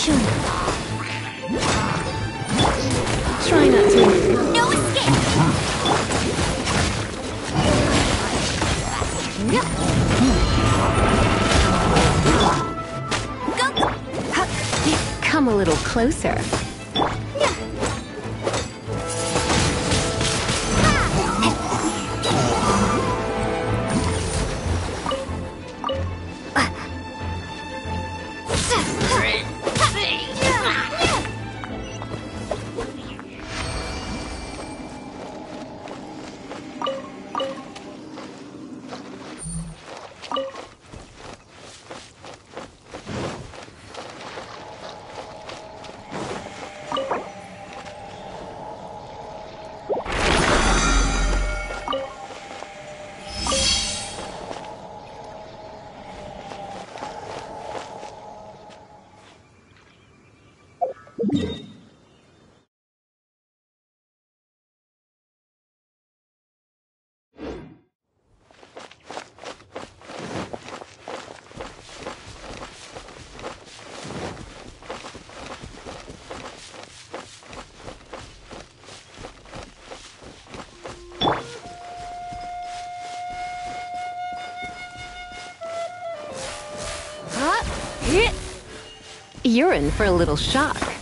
Genshin. Try not to. No escape! Come a little closer. You're in for a little shock.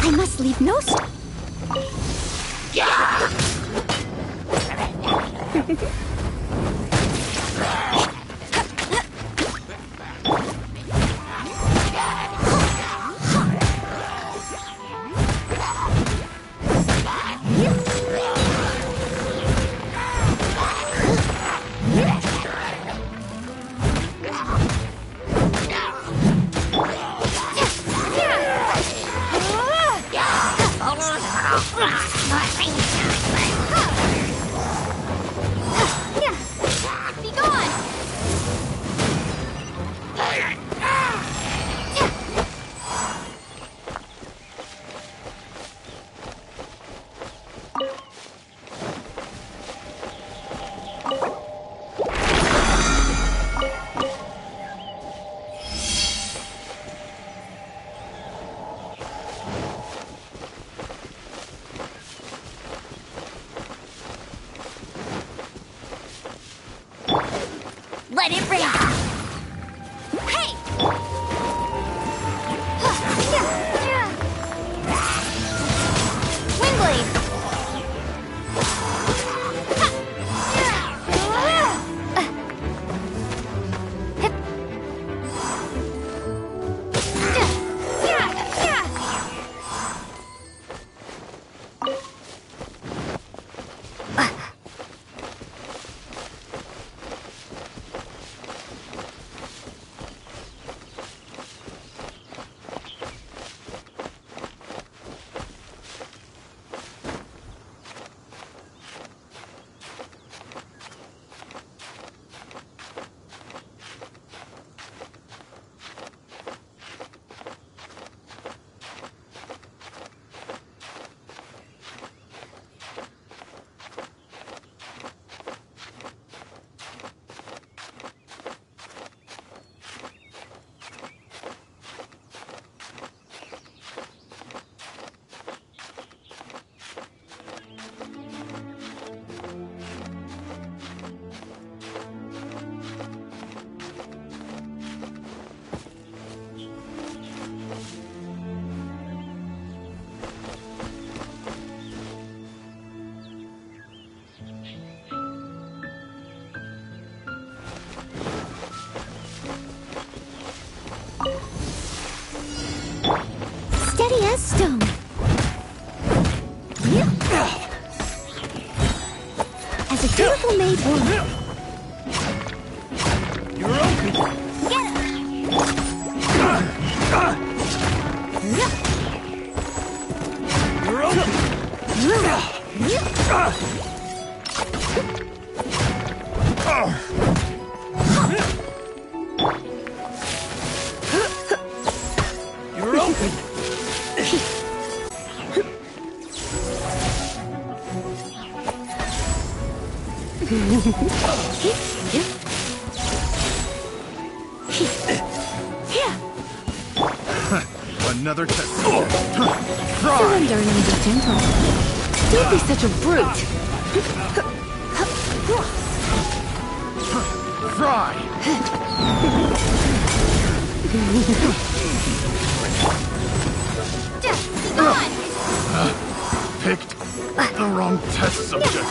I must leave no stone. Be gone! Let it rain! Hey! Windblade! Steady as stone. As a beautiful maid woman. You're open. You're open. You're open. Another test. Surrender and be gentle. Don't be such a brute. Fry. Picked the wrong test subject.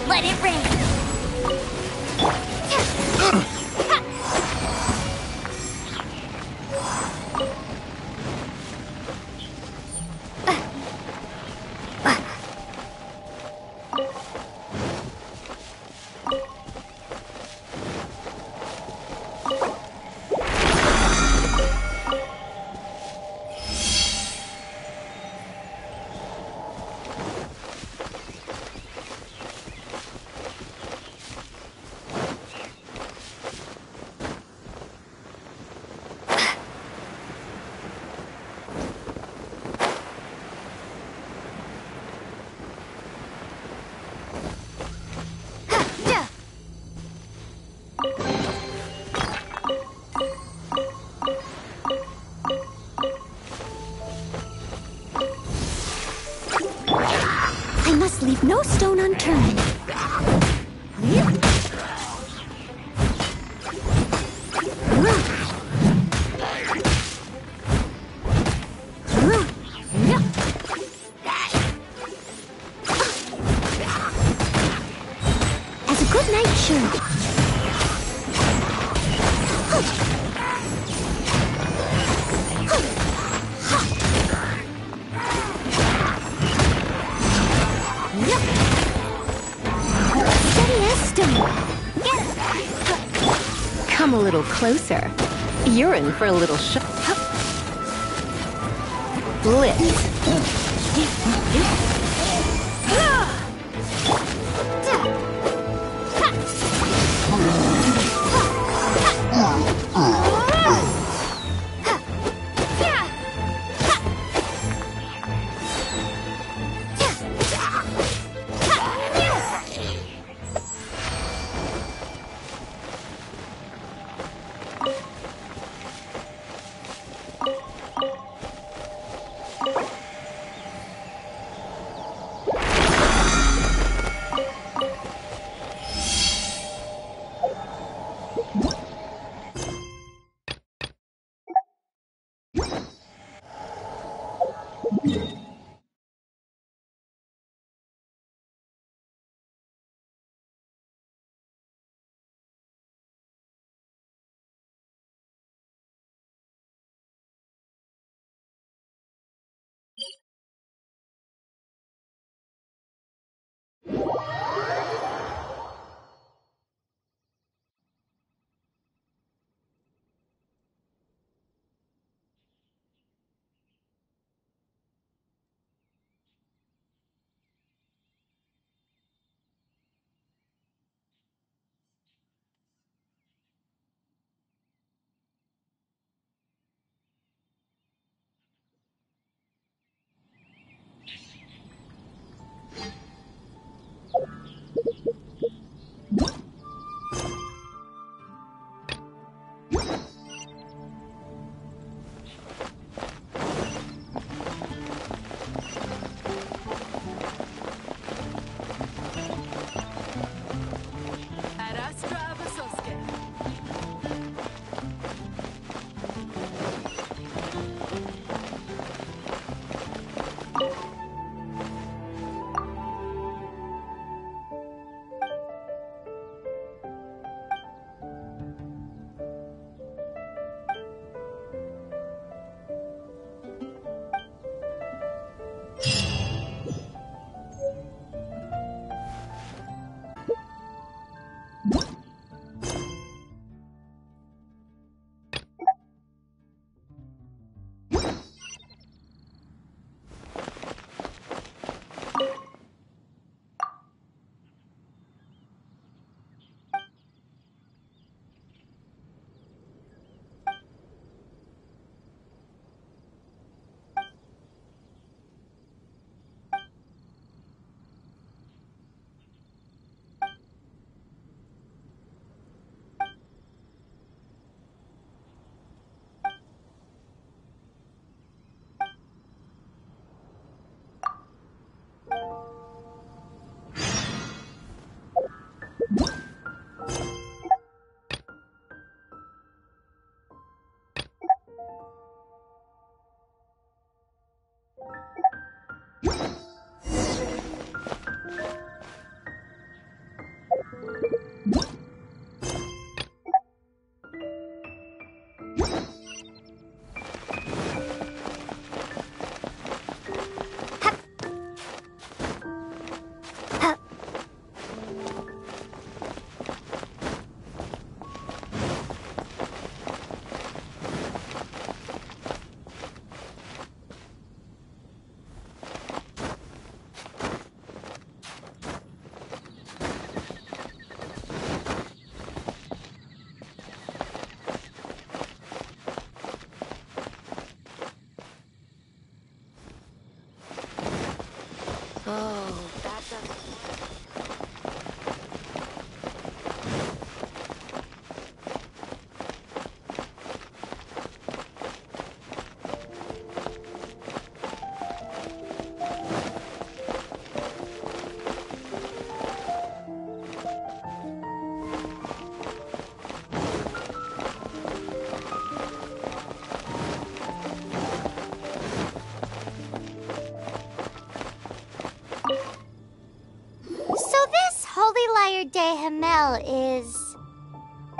Let it rain! stone unturned. As a good knight should. Come a little closer. You're in for a little blitz.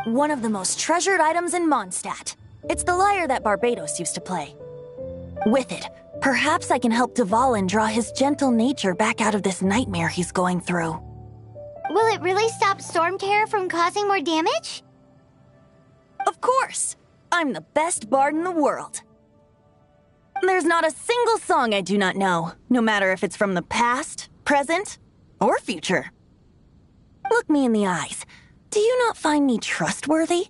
One of the most treasured items in Mondstadt. It's the lyre that Barbados used to play. With it, perhaps I can help Dvalin draw his gentle nature back out of this nightmare he's going through. Will it really stop Storm Terror from causing more damage? Of course! I'm the best bard in the world. There's not a single song I do not know, no matter if it's from the past, present, or future. Look me in the eyes. Do you not find me trustworthy?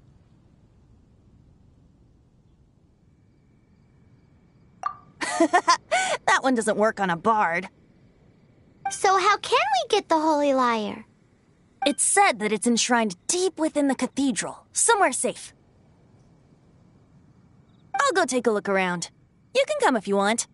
That one doesn't work on a bard. So how can we get the Holy Lyre? It's said that it's enshrined deep within the cathedral, somewhere safe. I'll go take a look around. You can come if you want.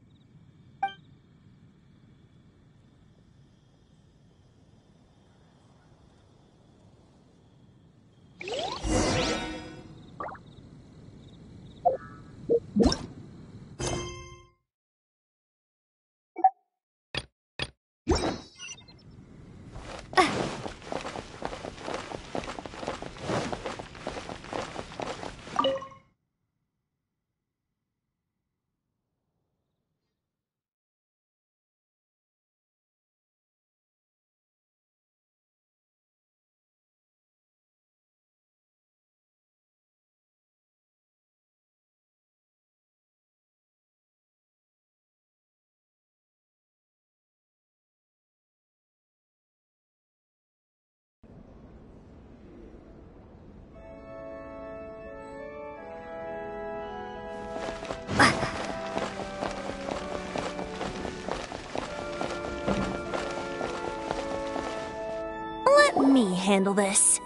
Let me handle this.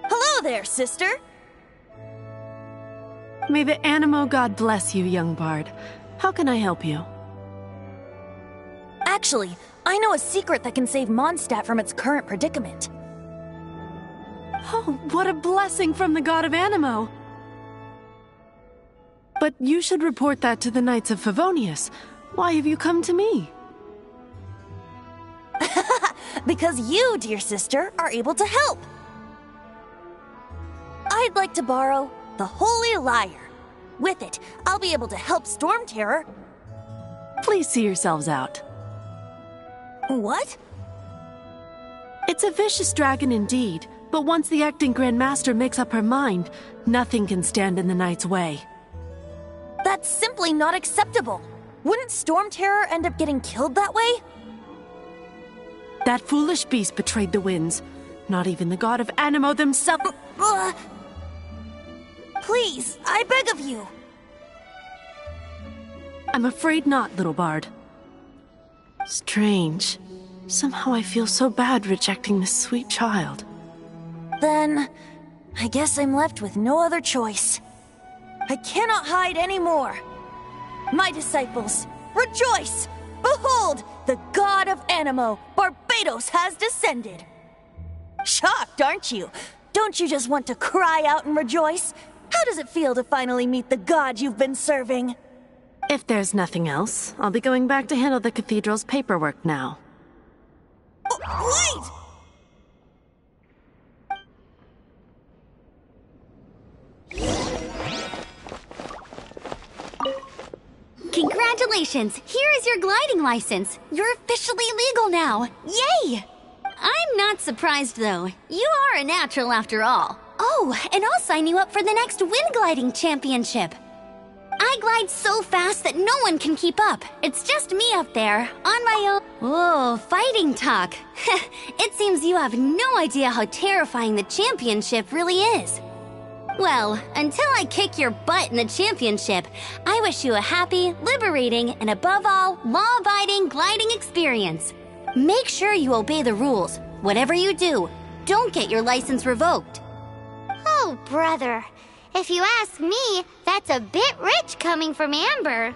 Hello there, sister! May the Animo God bless you, young bard. How can I help you? Actually, I know a secret that can save Mondstadt from its current predicament. Oh, what a blessing from the god of Animo! But you should report that to the Knights of Favonius. Why have you come to me? Because you, dear sister, are able to help. I'd like to borrow the Holy Lyre. With it, I'll be able to help Storm Terror. Please see yourselves out. What? It's a vicious dragon indeed, but once the acting Grand Master makes up her mind, nothing can stand in the Knight's way. That's simply not acceptable. Wouldn't Storm Terror end up getting killed that way? That foolish beast betrayed the winds. Not even the god of Animo themselves. Please, I beg of you. I'm afraid not, little bard. Strange. Somehow I feel so bad rejecting this sweet child. Then, I guess I'm left with no other choice. I cannot hide anymore. My disciples, rejoice! Behold, the god of Animo, Barbados, has descended. Shocked, aren't you? Don't you just want to cry out and rejoice? How does it feel to finally meet the god you've been serving? If there's nothing else, I'll be going back to handle the cathedral's paperwork now. Wait! Congratulations! Here is your gliding license. You're officially legal now. Yay! I'm not surprised, though. You are a natural after all. Oh, and I'll sign you up for the next wind gliding championship. I glide so fast that no one can keep up. It's just me up there, on my own. Oh, fighting talk. It seems you have no idea how terrifying the championship really is. Well, until I kick your butt in the championship, I wish you a happy, liberating, and above all, law-abiding gliding experience. Make sure you obey the rules. Whatever you do, don't get your license revoked. Oh, brother. If you ask me, that's a bit rich coming from Amber.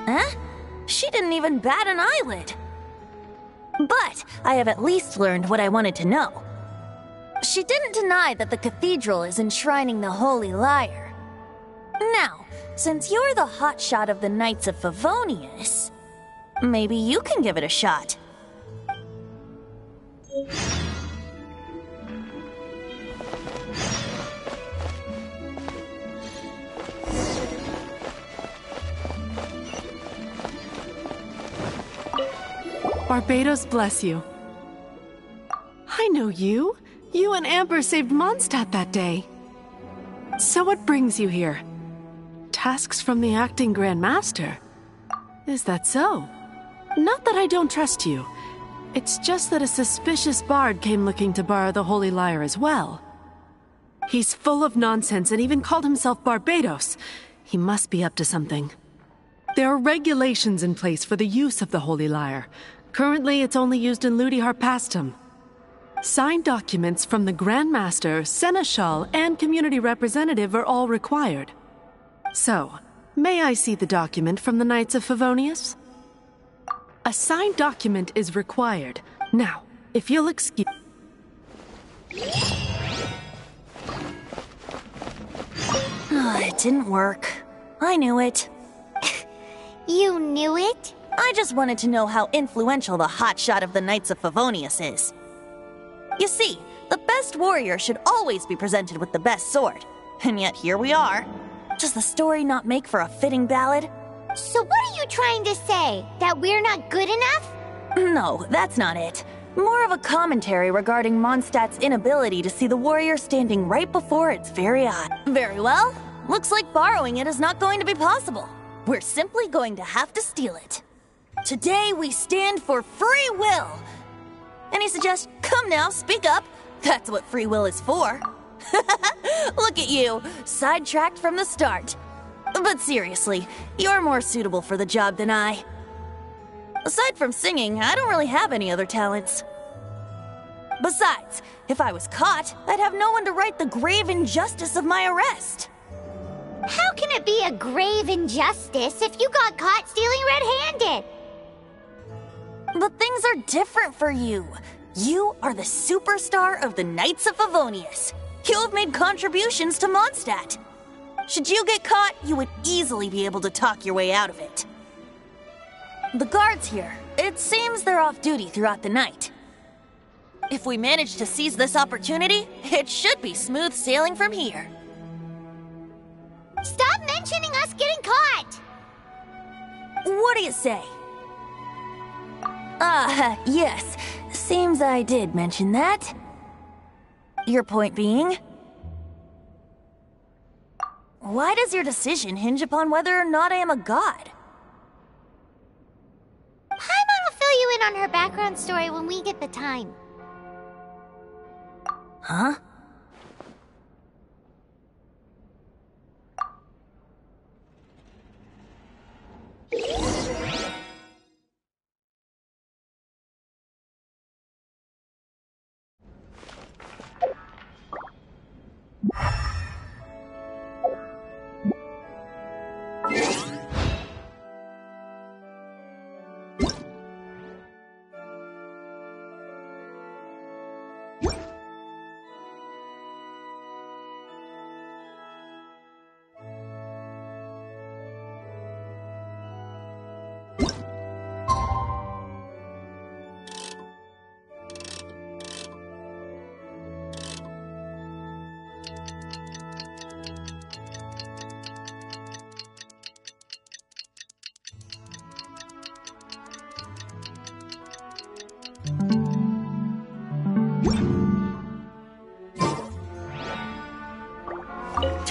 Huh? She didn't even bat an eyelid. But I have at least learned what I wanted to know. She didn't deny that the cathedral is enshrining the Holy Lyre. Now, Since you're the hotshot of the Knights of Favonius, maybe you can give it a shot. Barbados bless you. I know you. You and Amber saved Mondstadt that day. So what brings you here? Tasks from the acting Grand Master? Is that so? Not that I don't trust you. It's just that a suspicious bard came looking to borrow the Holy Lyre as well. He's full of nonsense and even called himself Barbados. He must be up to something. There are regulations in place for the use of the Holy Lyre. Currently, it's only used in Mrajtheartist. Signed documents from the Grand Master, Seneschal, and Community Representative are all required. So, may I see the document from the Knights of Favonius? A signed document is required. Now, if you'll excuse... It didn't work. I knew it. You knew it? I just wanted to know how influential the hotshot of the Knights of Favonius is. You see, the best warrior should always be presented with the best sword. And yet here we are. Does the story not make for a fitting ballad? So what are you trying to say? That we're not good enough? No, that's not it. More of a commentary regarding Mondstadt's inability to see the warrior standing right before its very eye. Very well. Looks like borrowing it is not going to be possible. We're simply going to have to steal it. Today we stand for free will. Any suggestions? Come now, speak up. That's what free will is for. Look at you, sidetracked from the start. But seriously, you're more suitable for the job than I. Aside from singing, I don't really have any other talents. Besides, if I was caught, I'd have no one to right the grave injustice of my arrest. How can it be a grave injustice if you got caught stealing red-handed? But things are different for you. You are the superstar of the Knights of Favonius. You have made contributions to Mondstadt. Should you get caught, you would easily be able to talk your way out of it. The guards here, it seems they're off duty throughout the night. If we manage to seize this opportunity, it should be smooth sailing from here. Stop mentioning us getting caught! What do you say? Yes. Seems I did mention that. Your point being? Why does your decision hinge upon whether or not I am a god? Paimon will fill you in on her background story when we get the time. Huh?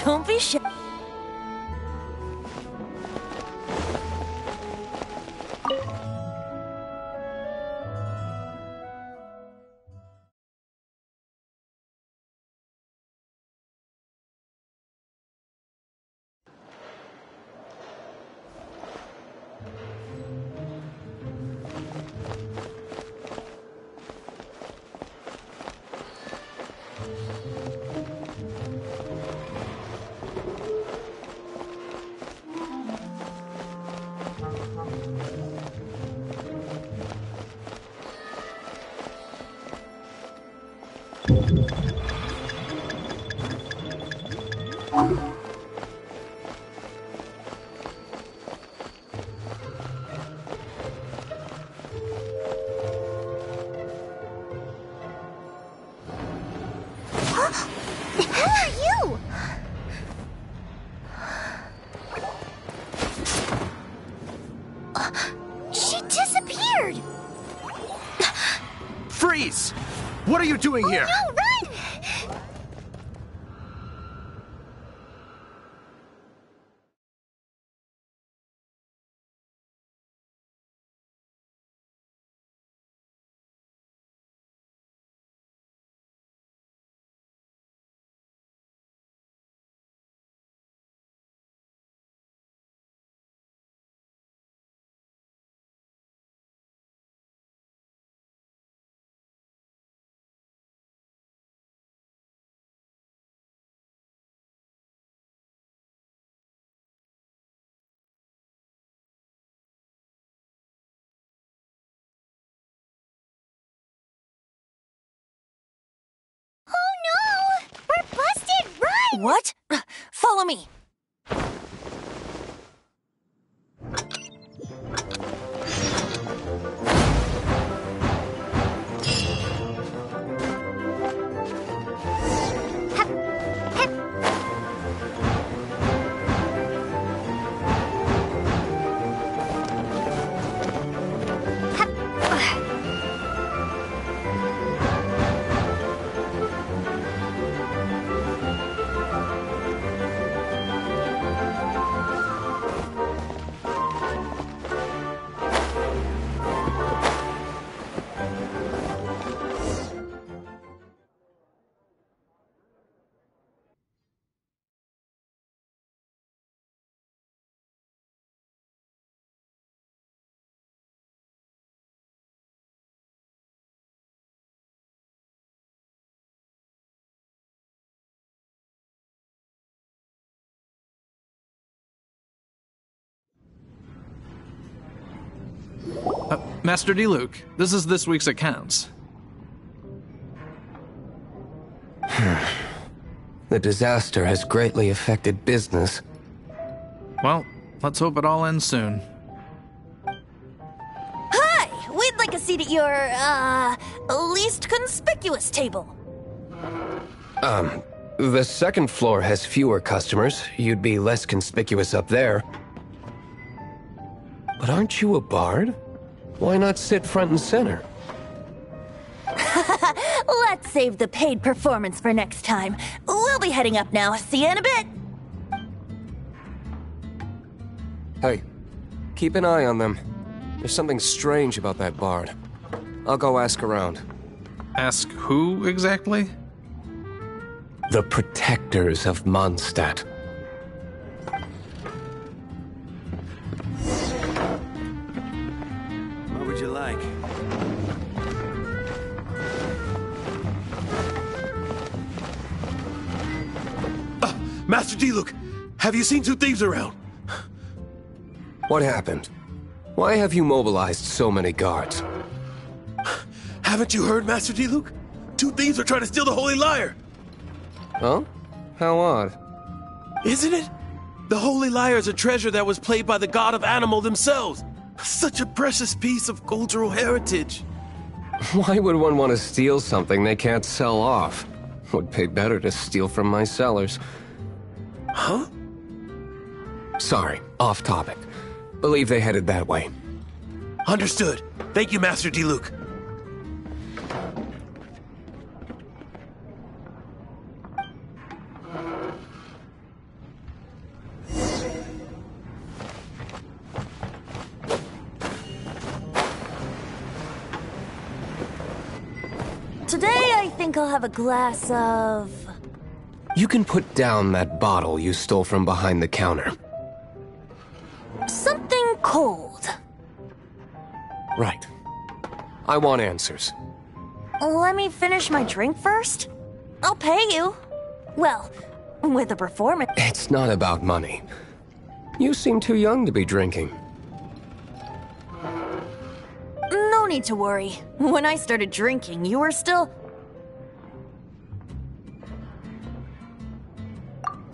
Don't be shy. Who are you? She disappeared! Freeze! What are you doing here? No, run! Oh no! We're busted! Run! What? Follow me. Master Diluc, this is this week's accounts. The disaster has greatly affected business. Well, let's hope it all ends soon. Hi! We'd like a seat at your, least conspicuous table. The second floor has fewer customers. You'd be less conspicuous up there. But aren't you a bard? Why not sit front and center? Let's save the paid performance for next time. We'll be heading up now. See you in a bit. Hey, keep an eye on them. There's something strange about that bard. I'll go ask around. Ask who exactly? The protectors of Mondstadt. What would you like? Master Diluc, have you seen two thieves around? What happened? Why have you mobilized so many guards? Haven't you heard, Master Diluc? Two thieves are trying to steal the Holy Lyre. Huh? How odd. Isn't it? The Holy Lyre is a treasure that was played by the god of animal themselves. Such a precious piece of cultural heritage. Why would one want to steal something they can't sell off? Would pay better to steal from my sellers. Huh? Sorry, off topic. Believe they headed that way. Understood. Thank you, Master Diluc. Today, I think I'll have a glass of... You can put down that bottle you stole from behind the counter. something cold. Right. I want answers. Let me finish my drink first. I'll pay you. Well, with a performance. It's not about money. You seem too young to be drinking. No need to worry. When I started drinking, you were still...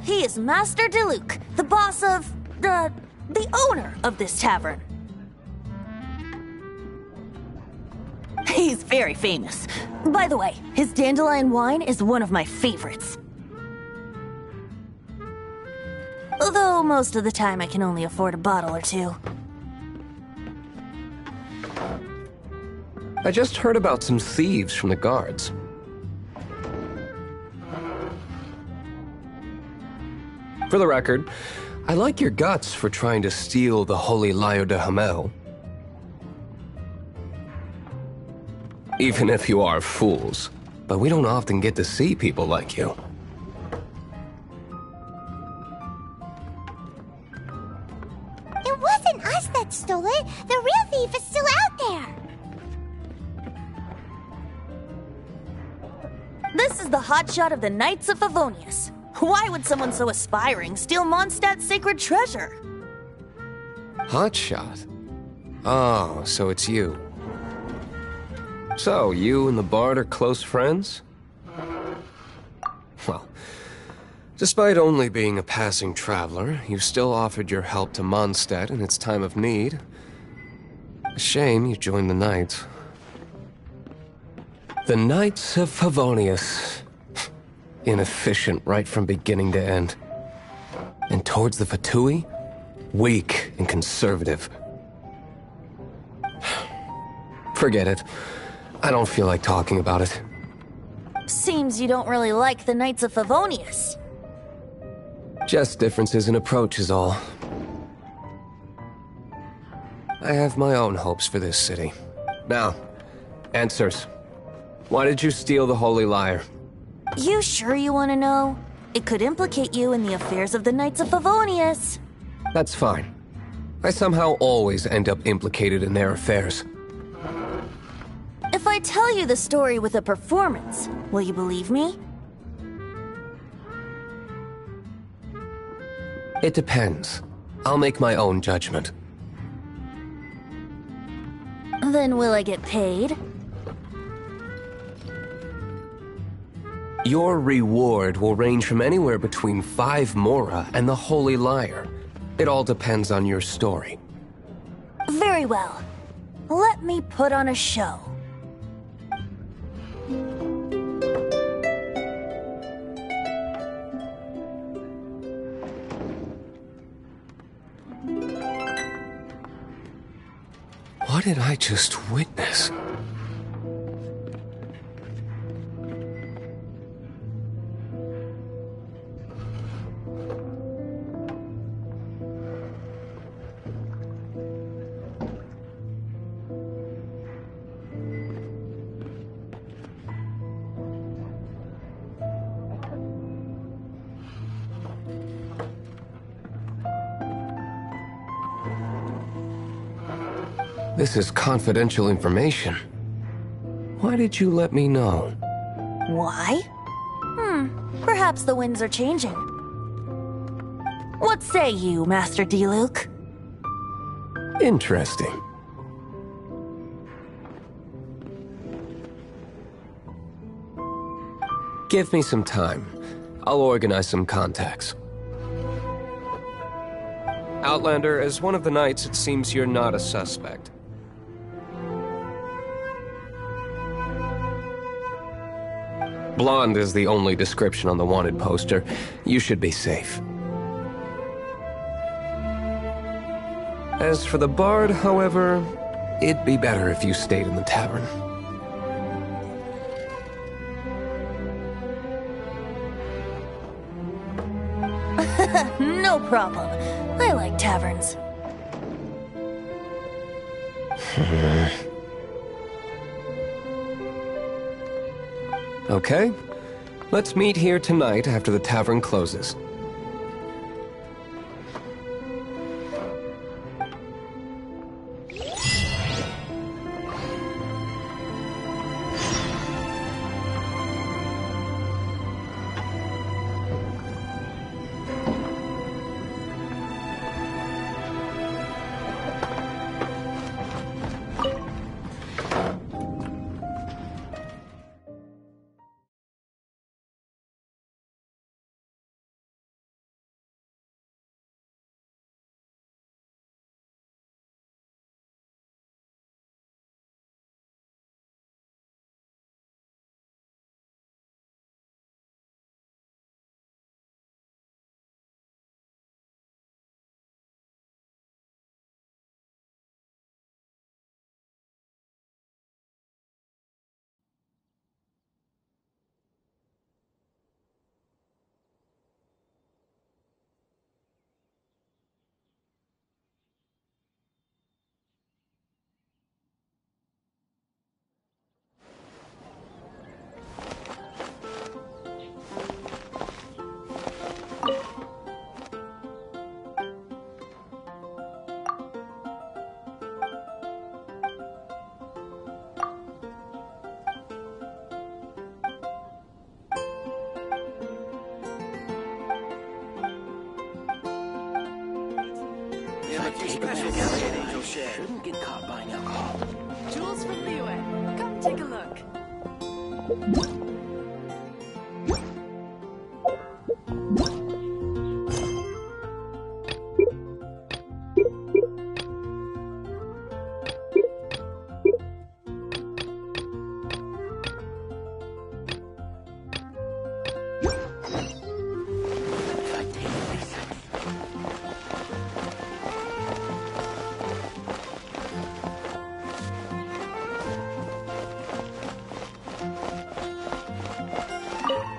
He is Master Diluc, the boss of... the owner of this tavern. He's very famous. By the way, his dandelion wine is one of my favorites. Although most of the time I can only afford a bottle or two. I just heard about some thieves from the guards. For the record, I like your guts for trying to steal the Holy Lyre de Hamel. Even if you are fools, but we don't often get to see people like you. It wasn't us that stole it. The real thief is still out there. This is the hotshot of the Knights of Favonius. Why would someone so aspiring steal Mondstadt's sacred treasure? Hotshot? Oh, so it's you. So, you and the Bard are close friends? Well, despite only being a passing traveler, you still offered your help to Mondstadt in its time of need. A shame you joined the Knights. The Knights of Favonius. Inefficient right from beginning to end. And towards the Fatui, weak and conservative. Forget it. I don't feel like talking about it. Seems you don't really like the Knights of Favonius. Just differences in approach is all. I have my own hopes for this city. Now, answers. Why did you steal the Holy Lyre? You sure you want to know? It could implicate you in the affairs of the Knights of Favonius. That's fine. I somehow always end up implicated in their affairs. If I tell you the story with a performance, will you believe me? It depends. I'll make my own judgment. Then will I get paid? Your reward will range from anywhere between 5 Mora and the Holy Lyre. It all depends on your story. Very well. Let me put on a show. What did I just witness? This is confidential information. Why did you let me know? Why? Perhaps the winds are changing. What say you, Master Diluc? Interesting. Give me some time. I'll organize some contacts. Outlander, as one of the Knights, it seems you're not a suspect. Blonde is the only description on the wanted poster. You should be safe. As for the Bard, however, it'd be better if you stayed in the tavern. No problem. I like taverns. Okay. Let's meet here tonight after the tavern closes. have few specials today at Angel Share. Shouldn't get caught buying alcohol. Jewels from Liyue. Come take a look.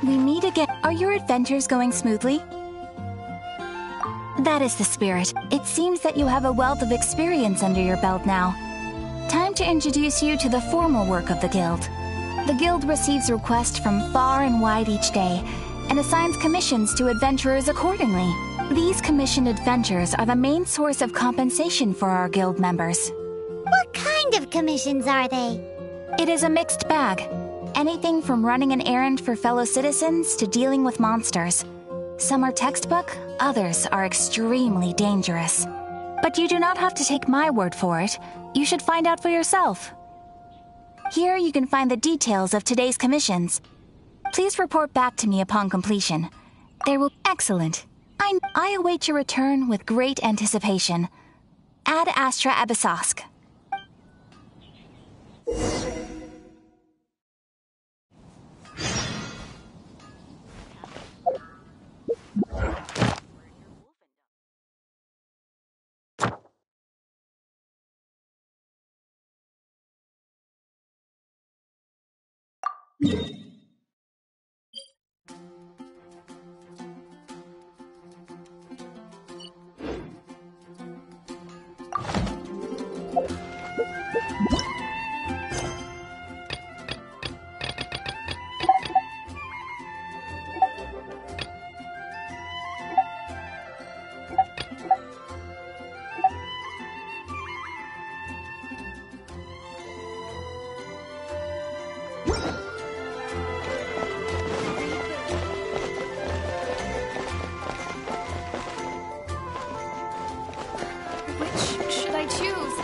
We meet again. Are your adventures going smoothly? That is the spirit. It seems that you have a wealth of experience under your belt now. Time to introduce you to the formal work of the Guild. The Guild receives requests from far and wide each day, and assigns commissions to adventurers accordingly. These commissioned adventures are the main source of compensation for our Guild members. What kind of commissions are they? It is a mixed bag. Anything from running an errand for fellow citizens to dealing with monsters. Some are textbook, others are extremely dangerous. But you do not have to take my word for it. You should find out for yourself. Here you can find the details of today's commissions. Please report back to me upon completion. They will... Excellent. I await your return with great anticipation. Ad Astra Abyssosque. Which should I choose?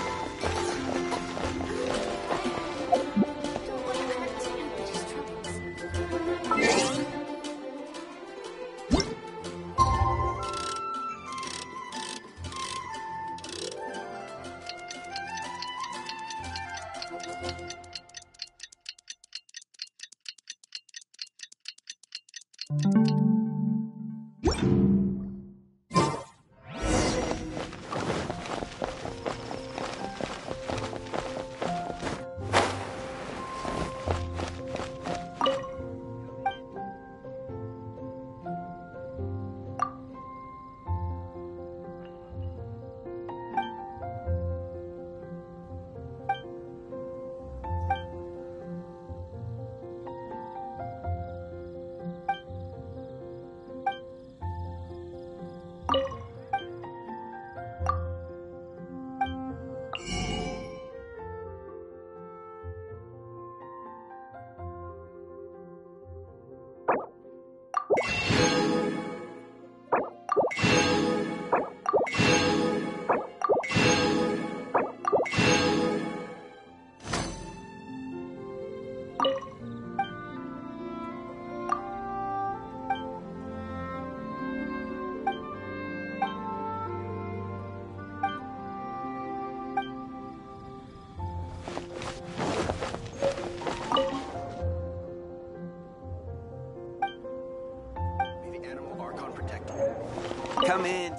Come in.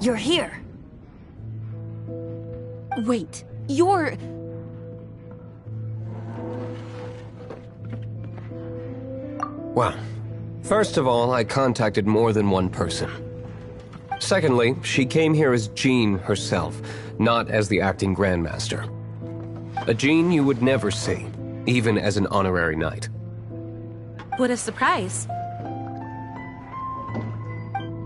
You're here. Wait, you're... Well, first of all, I contacted more than one person. Secondly, she came here as Jean herself, not as the acting Grandmaster. A gene you would never see, even as an honorary knight. What a surprise.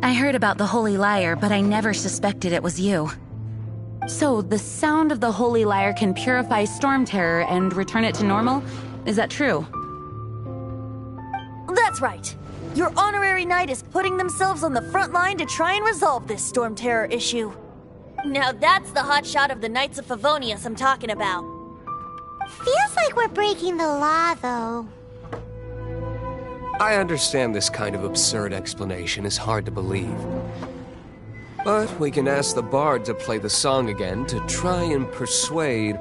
I heard about the Holy Lyre, but I never suspected it was you. So, the sound of the Holy Lyre can purify Storm Terror and return it to normal? Is that true? That's right. Your honorary knight is putting themselves on the front line to try and resolve this Storm Terror issue. Now that's the hotshot of the Knights of Favonius I'm talking about. Feels like we're breaking the law, though. I understand this kind of absurd explanation is hard to believe. But we can ask the bard to play the song again to try and persuade...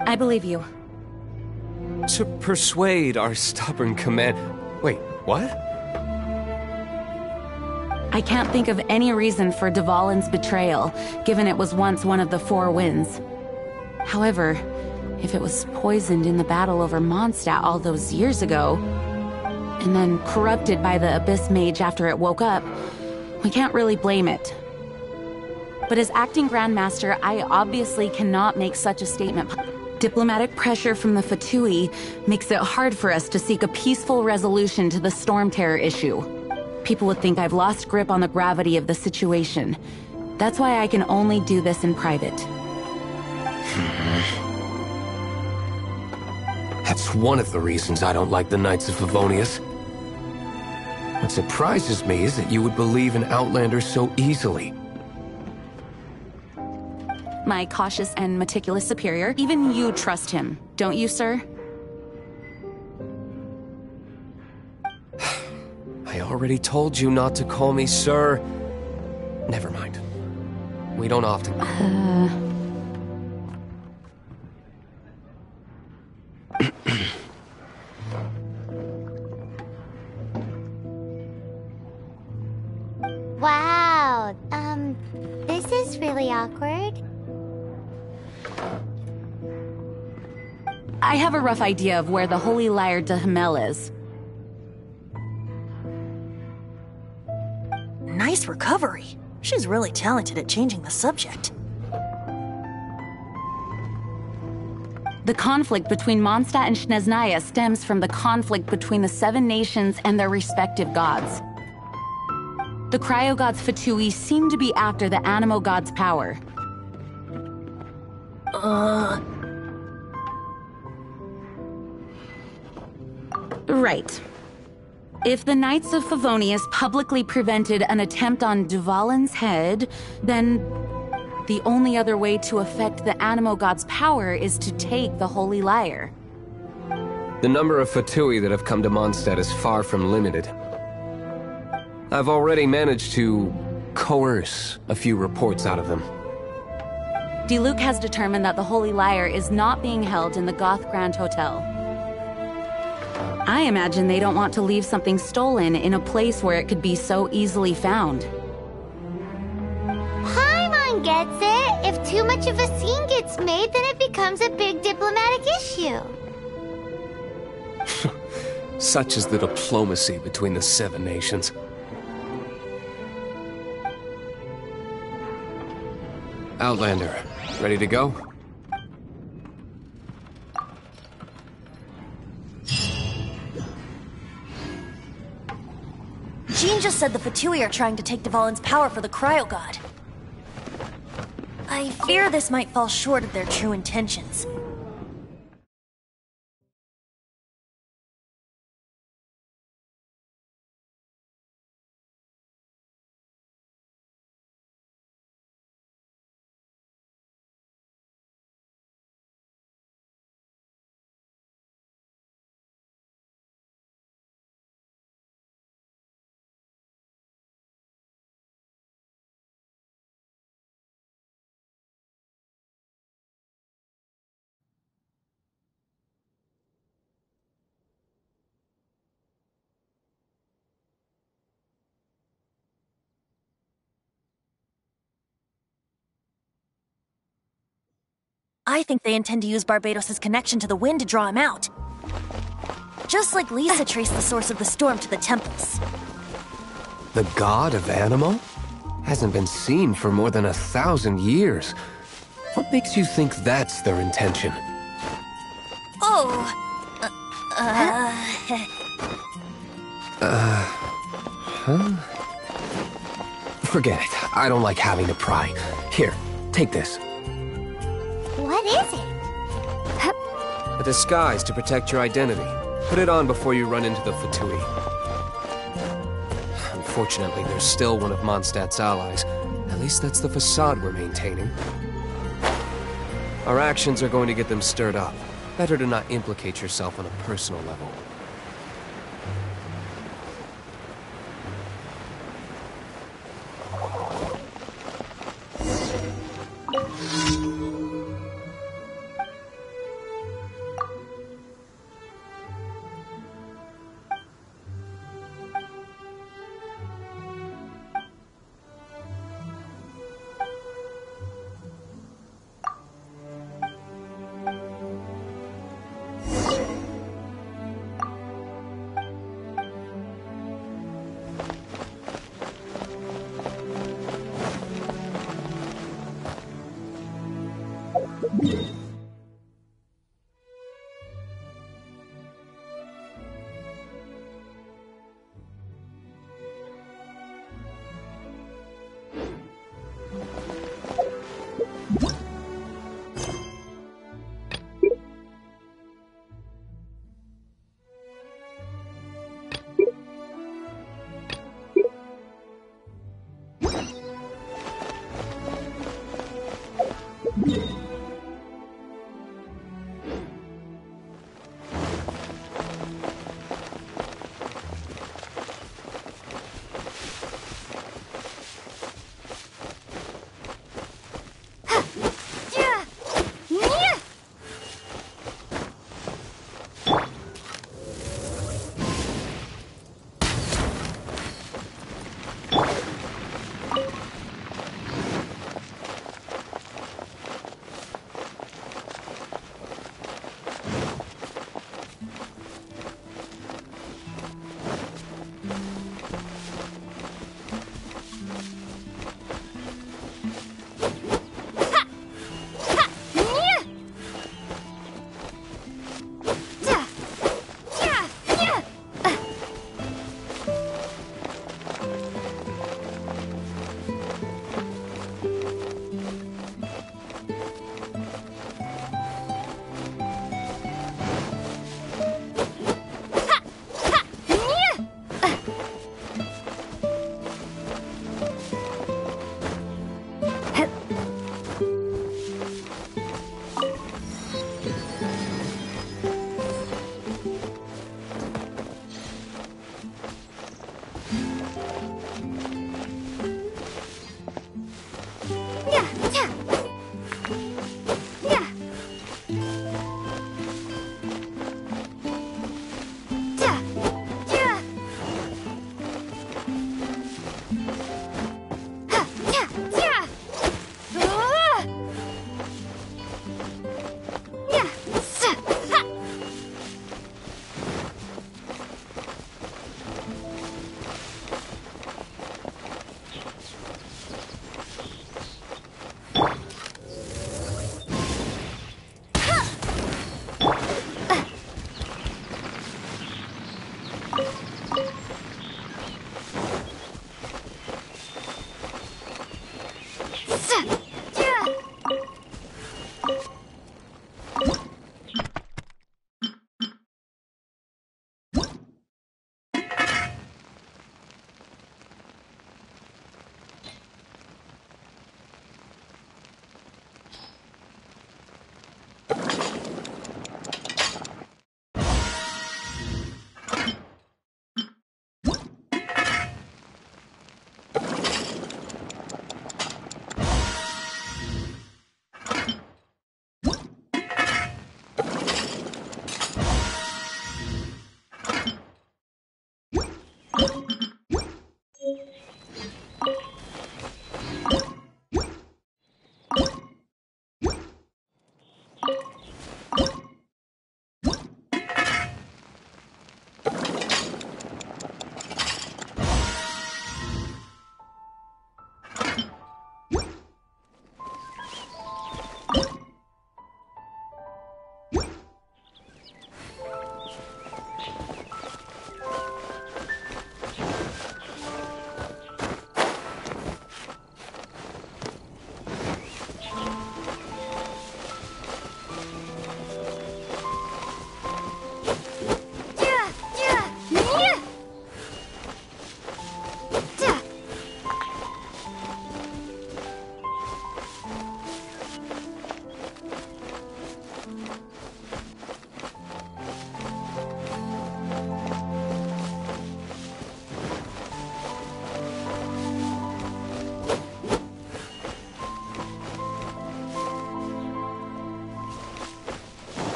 I believe you. To persuade our stubborn command... Wait, what? I can't think of any reason for Dvalin's betrayal, given it was once one of the Four Winds. However, if it was poisoned in the battle over Mondstadt all those years ago, and then corrupted by the Abyss Mage after it woke up, we can't really blame it. But as acting Grandmaster, I obviously cannot make such a statement. Diplomatic pressure from the Fatui makes it hard for us to seek a peaceful resolution to the Storm Terror issue. People would think I've lost grip on the gravity of the situation. That's why I can only do this in private. That's one of the reasons I don't like the Knights of Favonius. What surprises me is that you would believe in Outlanders so easily. My cautious and meticulous superior, even you trust him, don't you, sir? I already told you not to call me sir. Never mind. We don't often... Wow, this is really awkward. I have a rough idea of where the Holy Lyre de Himmel is. Nice recovery. She's really talented at changing the subject. The conflict between Mondstadt and Snezhnaya stems from the conflict between the Seven Nations and their respective gods. The cryo-gods Fatui seem to be after the Animo god's power. Right. If the Knights of Favonius publicly prevented an attempt on Dvalin's head, then the only other way to affect the Animo god's power is to take the Holy Lyre. The number of Fatui that have come to Mondstadt is far from limited. I've already managed to coerce a few reports out of them. Diluc has determined that the Holy Lyre is not being held in the Goth Grand Hotel. I imagine they don't want to leave something stolen in a place where it could be so easily found. Paimon gets it. If too much of a scene gets made, then it becomes a big diplomatic issue. Such is the diplomacy between the Seven Nations. Outlander, ready to go? Jean just said the Fatui are trying to take Dvalin's power for the Cryo God. I fear this might fall short of their true intentions. I think they intend to use Barbados' connection to the wind to draw him out. Just like Lisa traced the source of the storm to the temples. The god of Animo? Hasn't been seen for more than 1,000 years. What makes you think that's their intention? Oh. Forget it. I don't like having to pry. Here, take this. What is it? A disguise to protect your identity. Put it on before you run into the Fatui. Unfortunately, there's still one of Mondstadt's allies. At least that's the facade we're maintaining. Our actions are going to get them stirred up. Better to not implicate yourself on a personal level.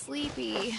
sleepy.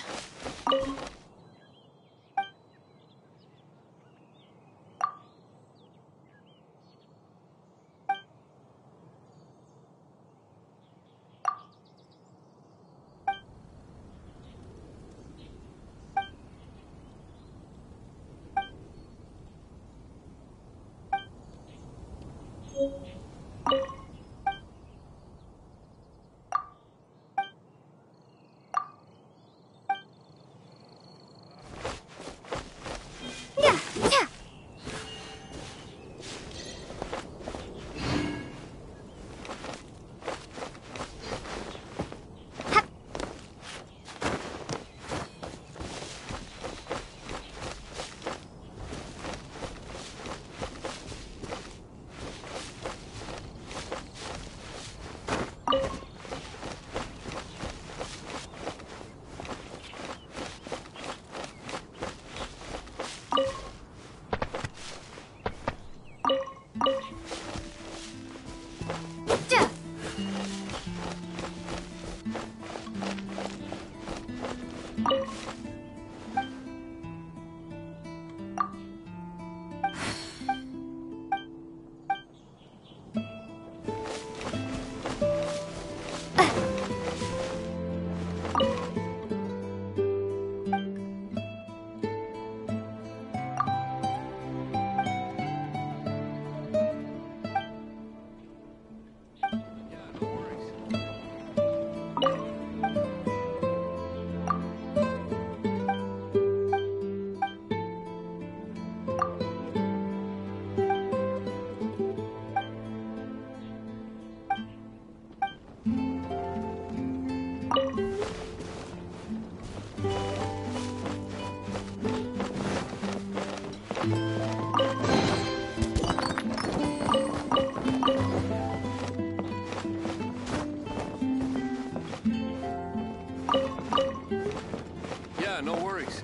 Yeah, no worries.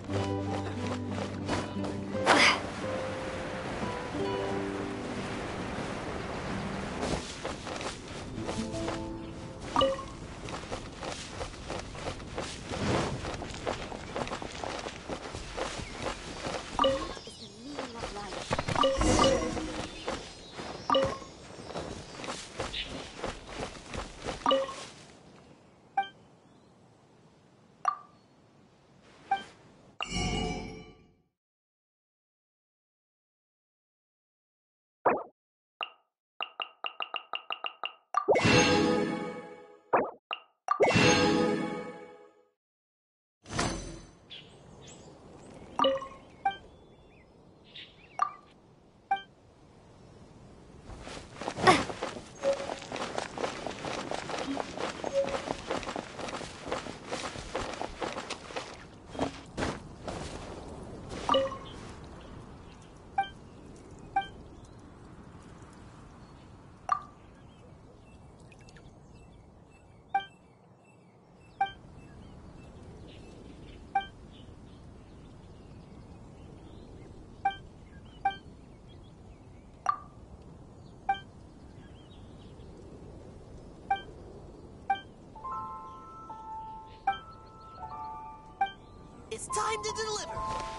It's time to deliver!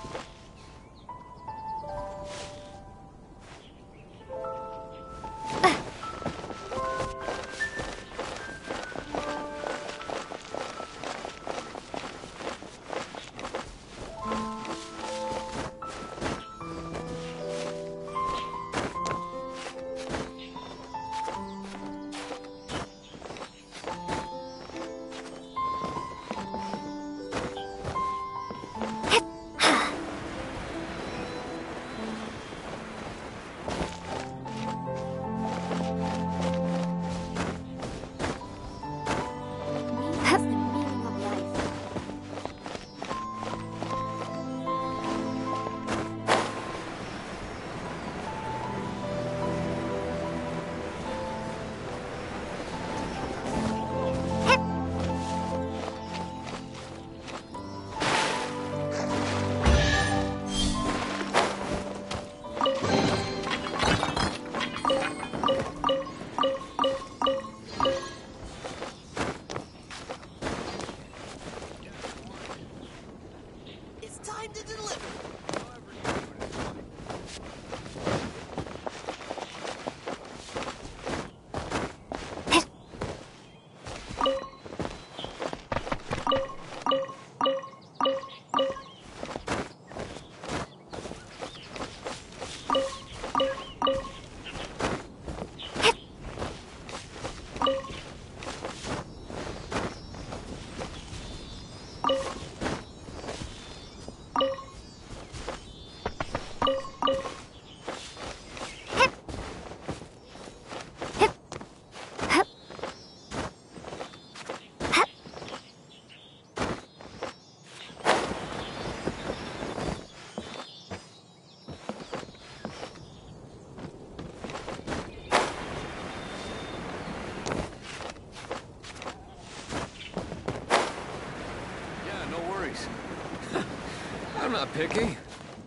picky.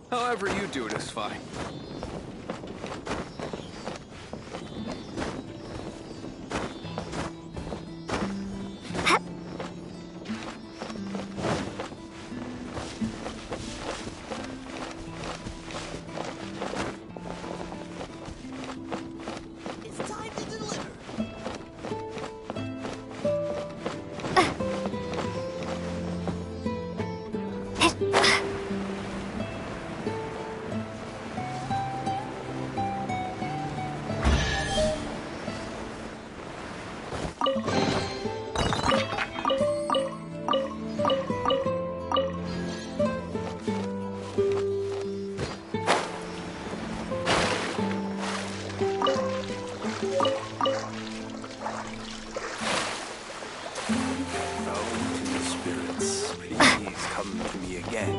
However you do it is fine. It's time to deliver. Oh, to the spirits, please come to me again.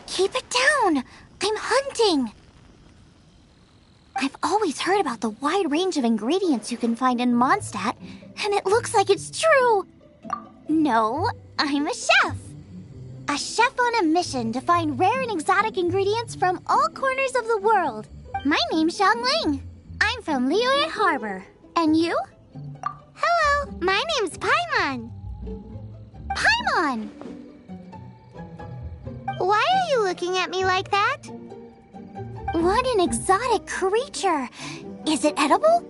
Keep it down! I'm hunting! I've always heard about the wide range of ingredients you can find in Mondstadt, and it looks like it's true! No, I'm a chef! A chef on a mission to find rare and exotic ingredients from all corners of the world. My name's Xiangling. I'm from Liyue Harbor. And you? Hello, my name's Paimon. Paimon! Why are you looking at me like that? What an exotic creature! Is it edible?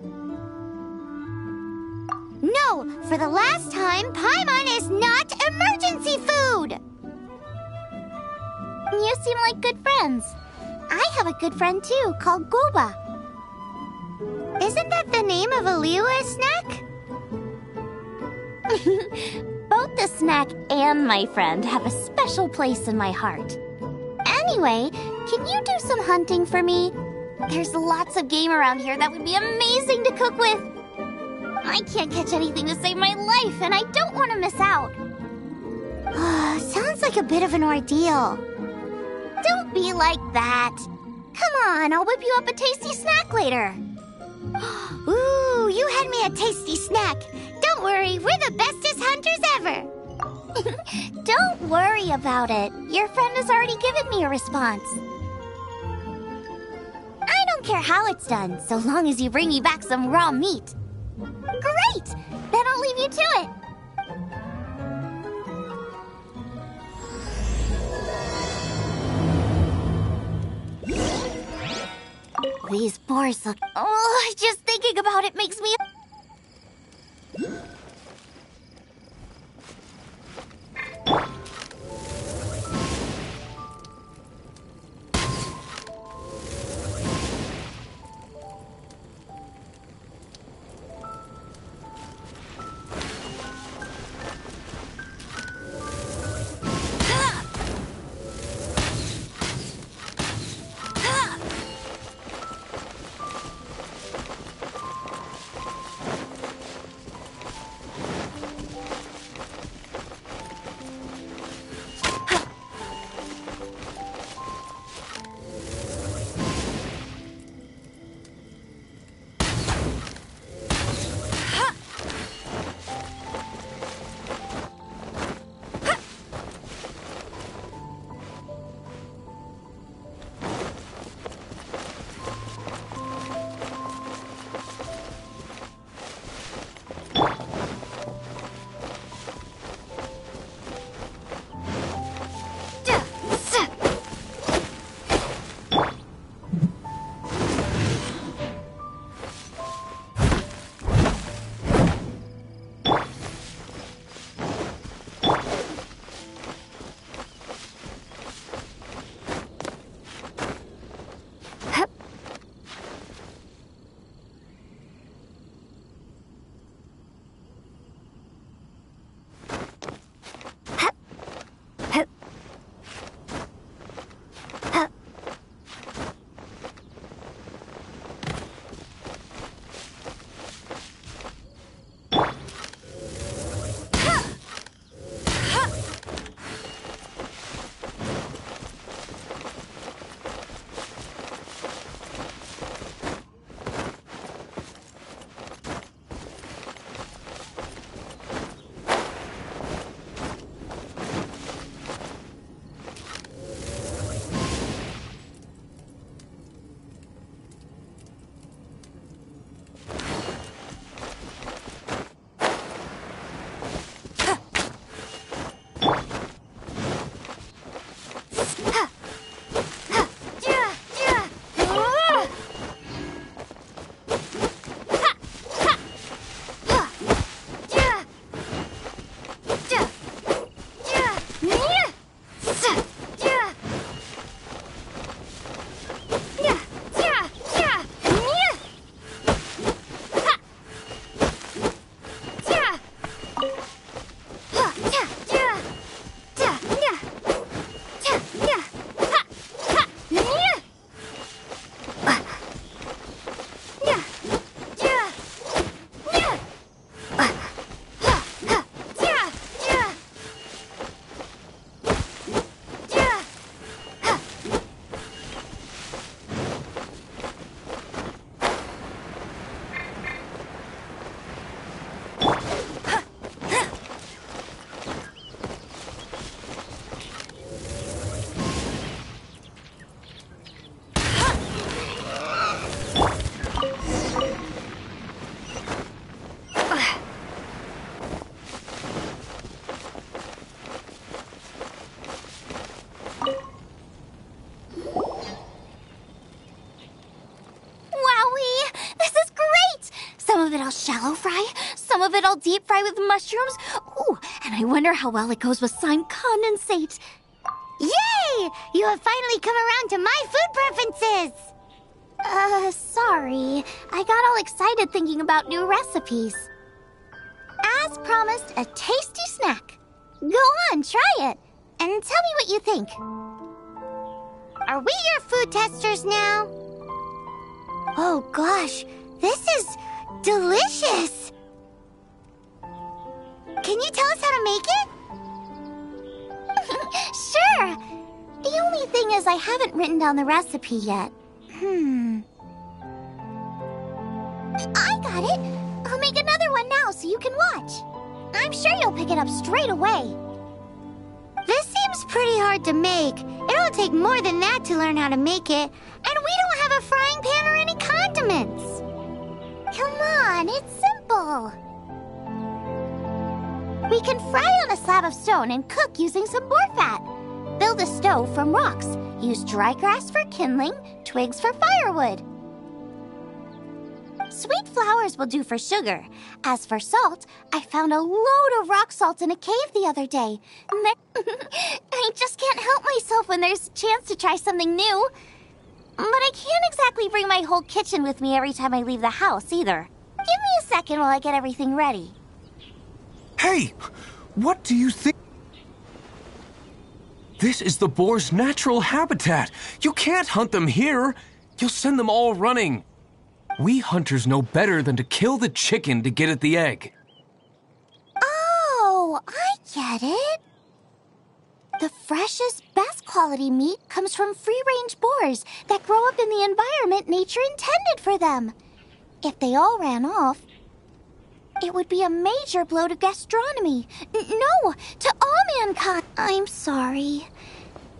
No, for the last time, Paimon is not emergency food! You seem like good friends. I have a good friend too, called Goba. Isn't that the name of a Liyue snack? Both the snack and my friend have a special place in my heart. Anyway, can you do some hunting for me? There's lots of game around here that would be amazing to cook with. I can't catch anything to save my life, and I don't want to miss out. Sounds like a bit of an ordeal. Don't be like that. Come on, I'll whip you up a tasty snack later. Ooh, you had me a tasty snack. Don't worry, we're the bestest hunters ever. Don't worry about it. Your friend has already given me a response. I don't don't care how it's done, so long as you bring me back some raw meat. Great! Then I'll leave you to it. These boars look... Oh, just thinking about it makes me... of it I'll shallow fry, some of it I'll deep fry with mushrooms. Ooh, and I wonder how well it goes with slime condensate. Yay! You have finally come around to my food preferences! Sorry. I got all excited thinking about new recipes. As promised, a tasty snack. Go on, try it, and tell me what you think. Are we your food testers now? Oh gosh, this is delicious! Can you tell us how to make it? Sure! The only thing is I haven't written down the recipe yet. I got it! I'll make another one now so you can watch. I'm sure you'll pick it up straight away. This seems pretty hard to make. It'll take more than that to learn how to make it. And we don't have a frying frying pan or any condiments. Come on, it's simple. We can fry on a slab of stone and cook using some boar fat. Build a stove from rocks. Use dry grass for kindling, twigs for firewood. Sweet flowers will do for sugar. As for salt, I found a load of rock salt in a cave the other day. I just can't help myself when there's a chance to try something new. But I can't exactly bring my whole kitchen with me every time I leave the house, either. Give me a second while I get everything ready. Hey! What do you think? This is the boar's natural habitat. You can't hunt them here. You'll send them all running. We hunters know better than to kill the chicken to get at the egg. Oh, I get it. The freshest, best quality meat comes from free-range boars that grow up in the environment nature intended for them. If they all ran off, it would be a major blow to gastronomy. No, to all mankind. I'm sorry.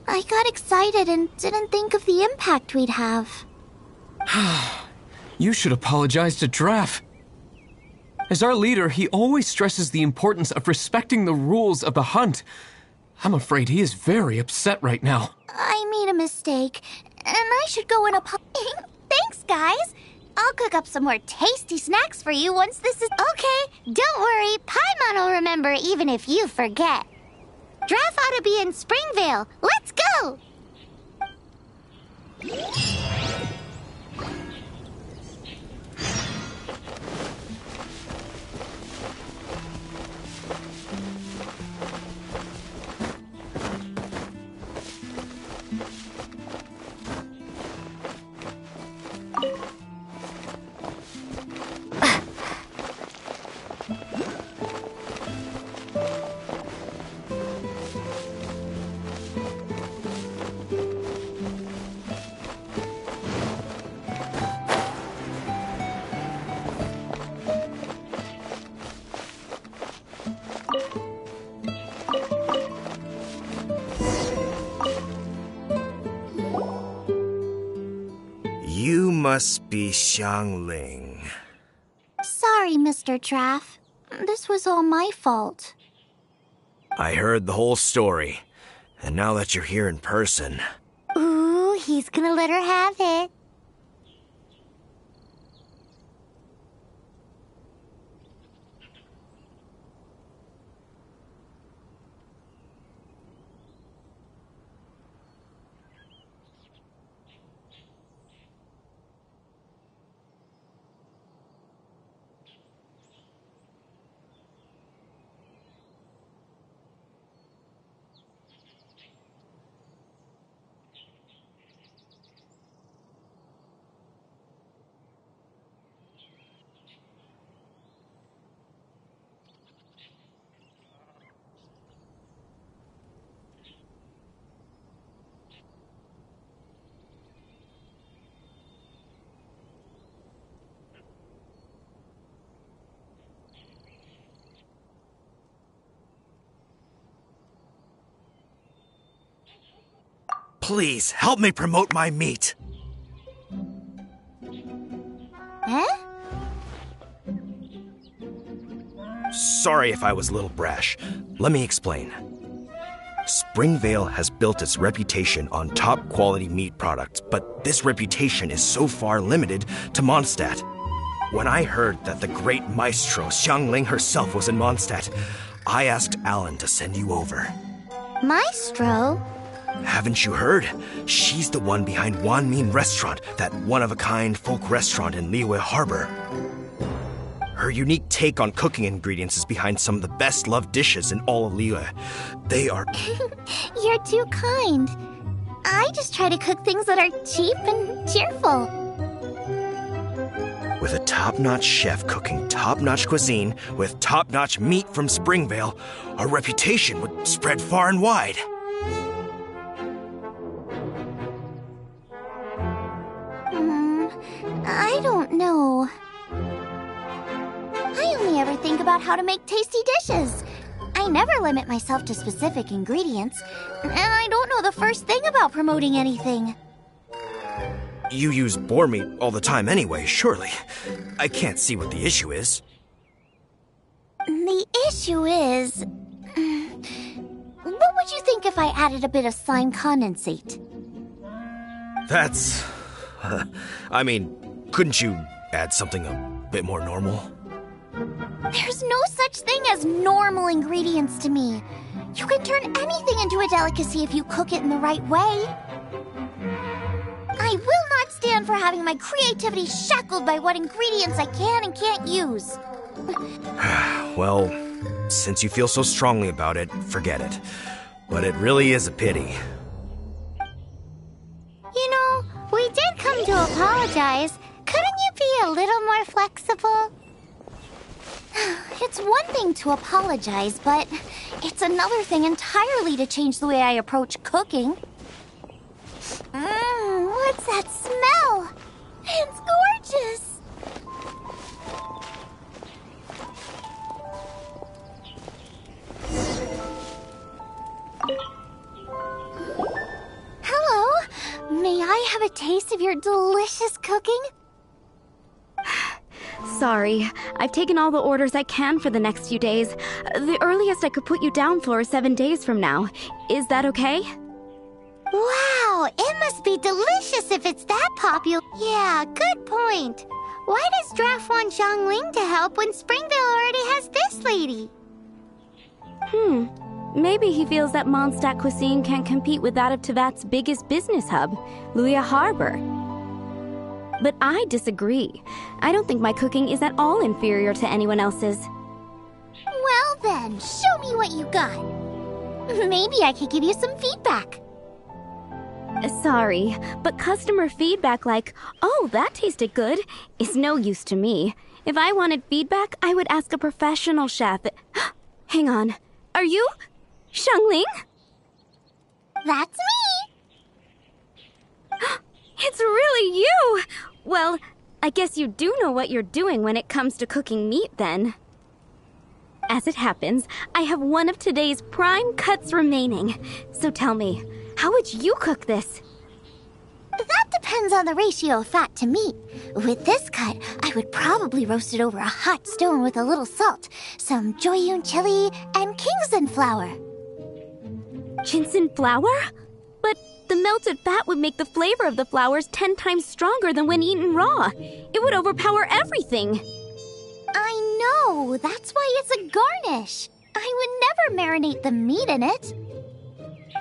I got excited and didn't think of the impact we'd have. You should apologize to Draff. As our leader, he always stresses the importance of respecting the rules of the hunt. I'm afraid he is very upset right now. I made a mistake, and I should go and apologize. Thanks, guys. I'll cook up some more tasty snacks for you once this is... Okay, don't worry. Paimon will remember even if you forget. Draff ought to be in Springvale. Let's go! You must be Xiangling. Sorry, Mr. Draff. This was all my fault. I heard the whole story, and now that you're here in person... Ooh, he's gonna let her have it. Please, help me promote my meat. Huh? Sorry if I was a little brash. Let me explain. Springvale has built its reputation on top-quality meat products, but this reputation is so far limited to Mondstadt. When I heard that the great maestro Xiangling herself was in Mondstadt, I asked Alan to send you over. Maestro? Haven't you heard? She's the one behind Wanmin Restaurant, that one-of-a-kind folk restaurant in Liyue Harbor. Her unique take on cooking ingredients is behind some of the best-loved dishes in all of Liyue. They are... You're too kind. I just try to cook things that are cheap and cheerful. With a top-notch chef cooking top-notch cuisine with top-notch meat from Springvale, our reputation would spread far and wide. I don't know. I only ever think about how to make tasty dishes. I never limit myself to specific ingredients, and I don't know the first thing about promoting anything. You use boar meat all the time anyway, surely. I can't see what the issue is. The issue is... What would you think if I added a bit of slime condensate? That's... I mean, couldn't you add something a bit more normal? There's no such thing as normal ingredients to me. You can turn anything into a delicacy if you cook it in the right way. I will not stand for having my creativity shackled by what ingredients I can and can't use. Well, since you feel so strongly about it, forget it. But it really is a pity. You know, we did come to apologize. Couldn't you be a little more flexible? It's one thing to apologize, but it's another thing entirely to change the way I approach cooking. What's that smell? It's gorgeous! Hello, may I have a taste of your delicious cooking? Sorry, I've taken all the orders I can for the next few days. The earliest I could put you down for is 7 days from now. Is that okay? Wow, it must be delicious if it's that popular. Yeah, good point. Why does Draft want Xiangling to help when Springvale already has this lady? Maybe he feels that Mondstadt cuisine can't compete with that of Tevat's biggest business hub, Luya Harbor. But I disagree. I don't think my cooking is at all inferior to anyone else's. Well then, show me what you got. Maybe I could give you some feedback. Sorry, but customer feedback like, "Oh, that tasted good," is no use to me. If I wanted feedback, I would ask a professional chef. Hang on. Are you Xiangling? That's me! It's really you! Well, I guess you do know what you're doing when it comes to cooking meat, then. As it happens, I have one of today's prime cuts remaining. So tell me, how would you cook this? That depends on the ratio of fat to meat. With this cut, I would probably roast it over a hot stone with a little salt, some Joyun chili, and Kingston flour. Ginseng flour? But the melted fat would make the flavor of the flowers 10 times stronger than when eaten raw. It would overpower everything. I know, that's why it's a garnish. I would never marinate the meat in it.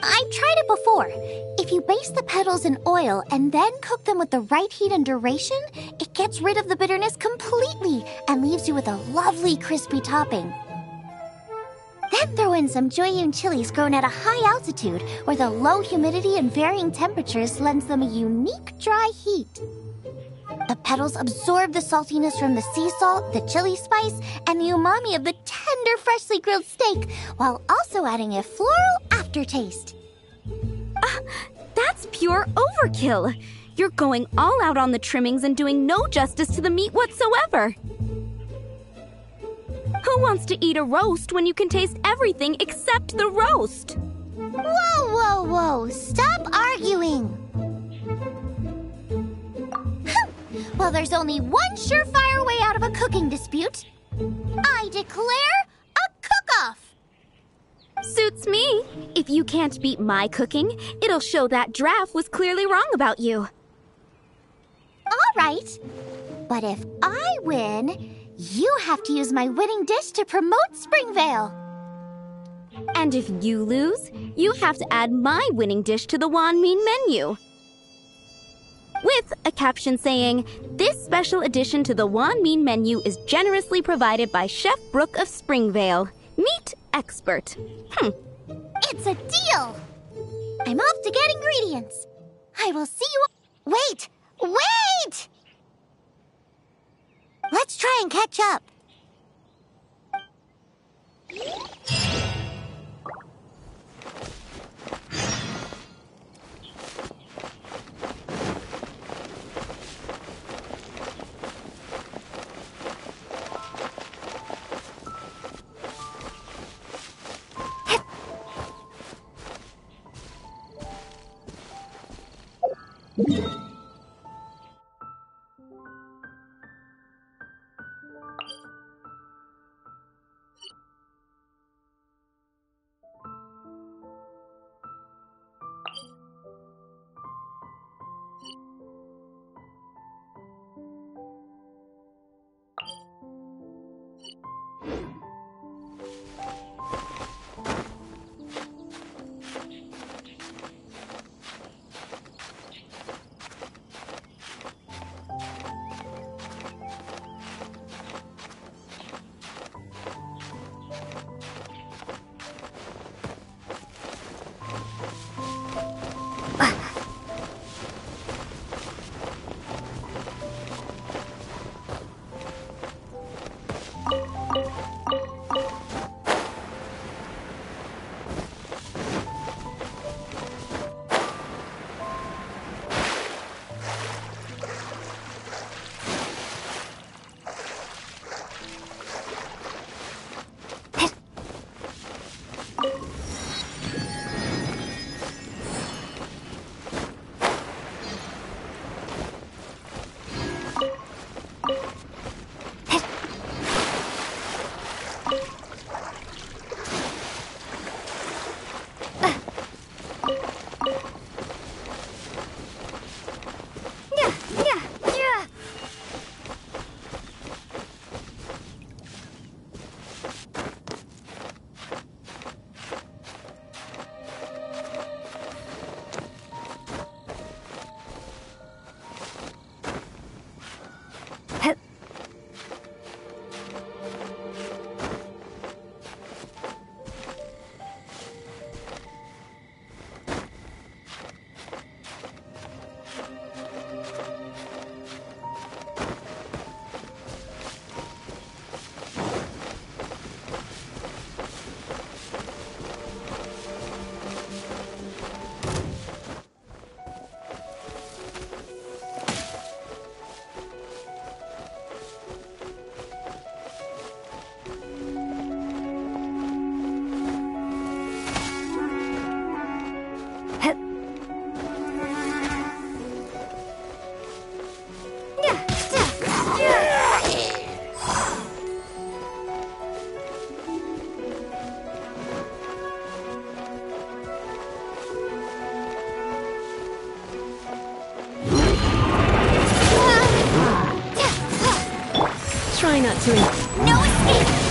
I've tried it before. If you baste the petals in oil and then cook them with the right heat and duration, it gets rid of the bitterness completely and leaves you with a lovely crispy topping. Then throw in some Joyun chilies grown at a high altitude where the low humidity and varying temperatures lends them a unique dry heat. The petals absorb the saltiness from the sea salt, the chili spice, and the umami of the tender, freshly grilled steak, while also adding a floral aftertaste. That's pure overkill. You're going all out on the trimmings and doing no justice to the meat whatsoever. Who wants to eat a roast when you can taste everything except the roast? Whoa, whoa, whoa! Stop arguing! Well, there's only one surefire way out of a cooking dispute. I declare a cook-off! Suits me. If you can't beat my cooking, it'll show that Draft was clearly wrong about you. All right. But if I win, you have to use my winning dish to promote Springvale. And if you lose, you have to add my winning dish to the Wanmin menu. With a caption saying, "This special addition to the Wanmin menu is generously provided by Chef Brooke of Springvale, meat expert." It's a deal! I'm off to get ingredients. I will see you... Wait! Wait! Let's try and catch up. victory. No escape!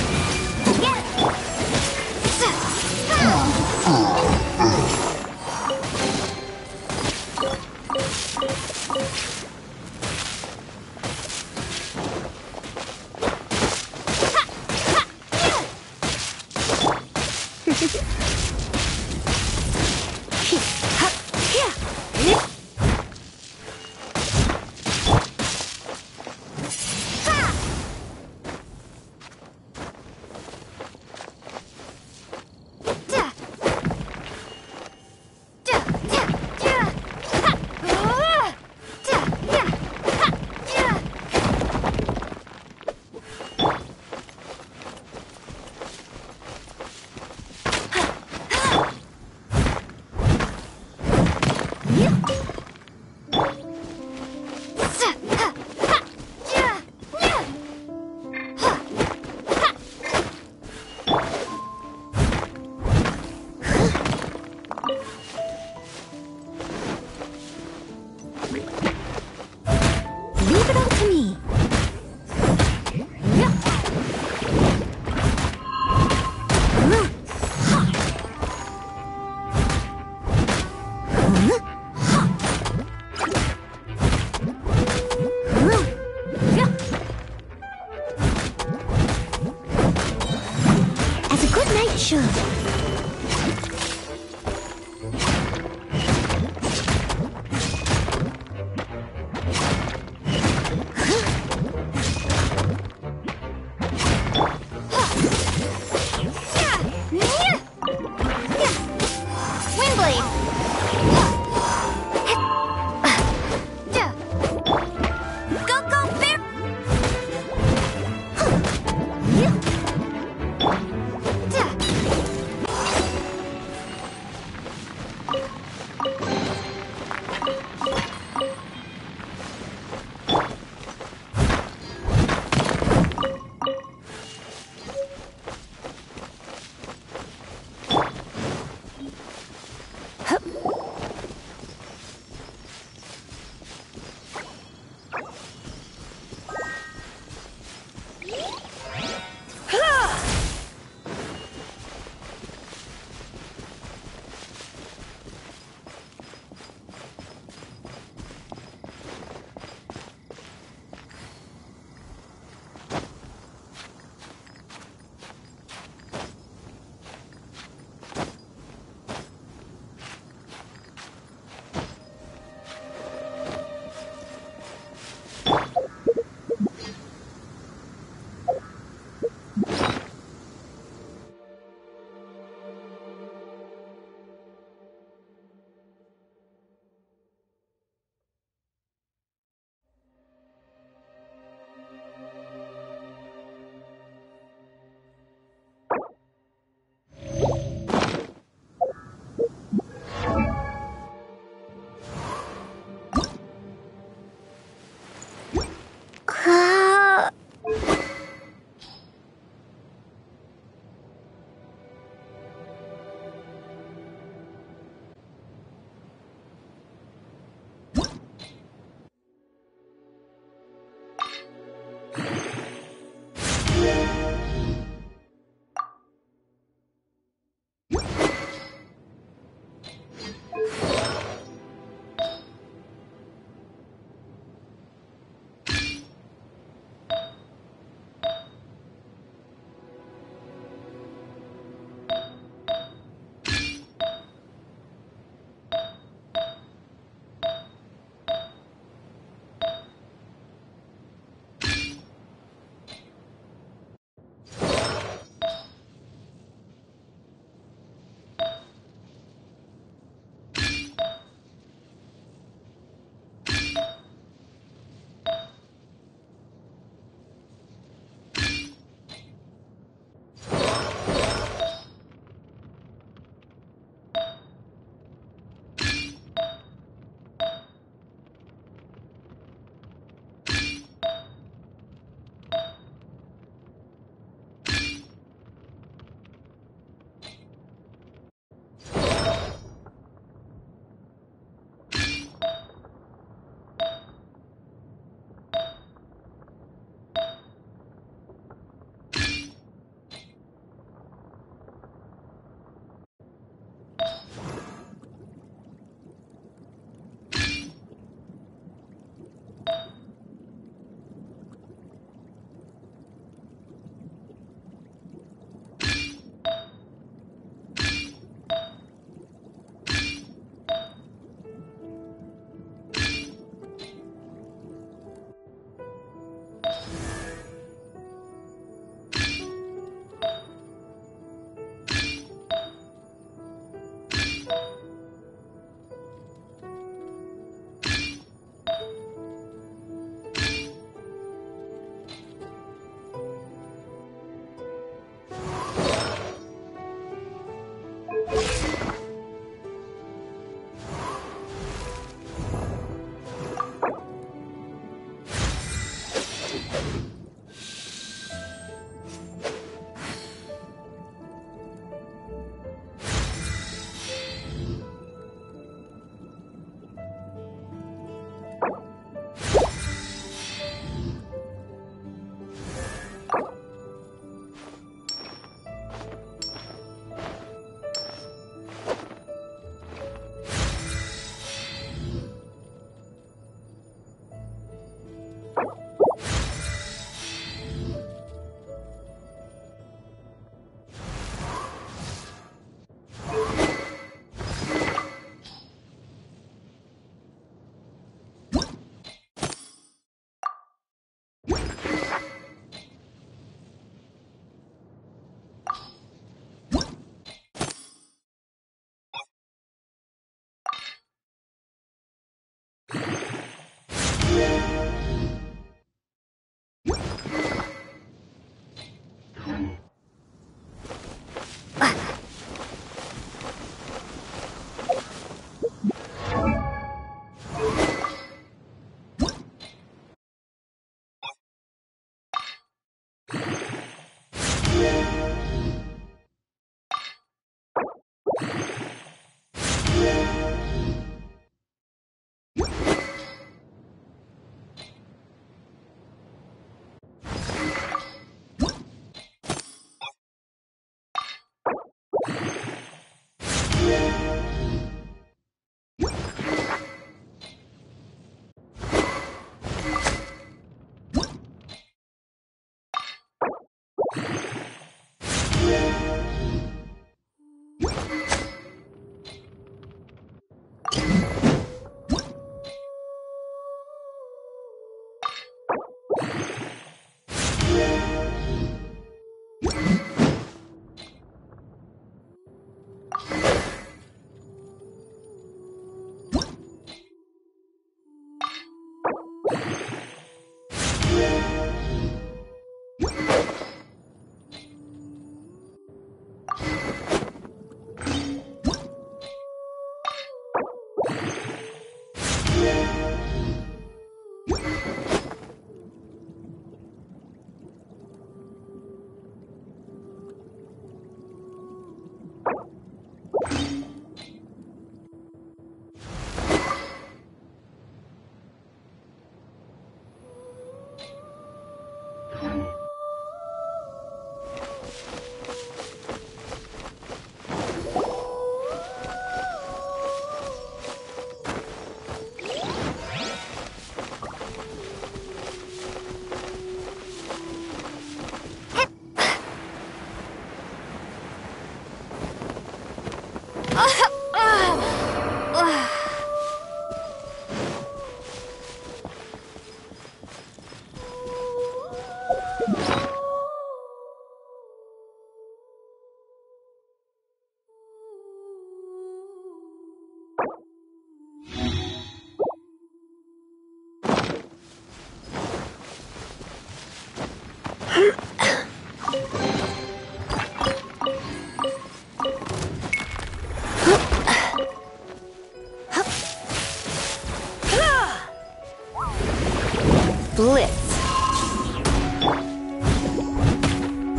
Blitz.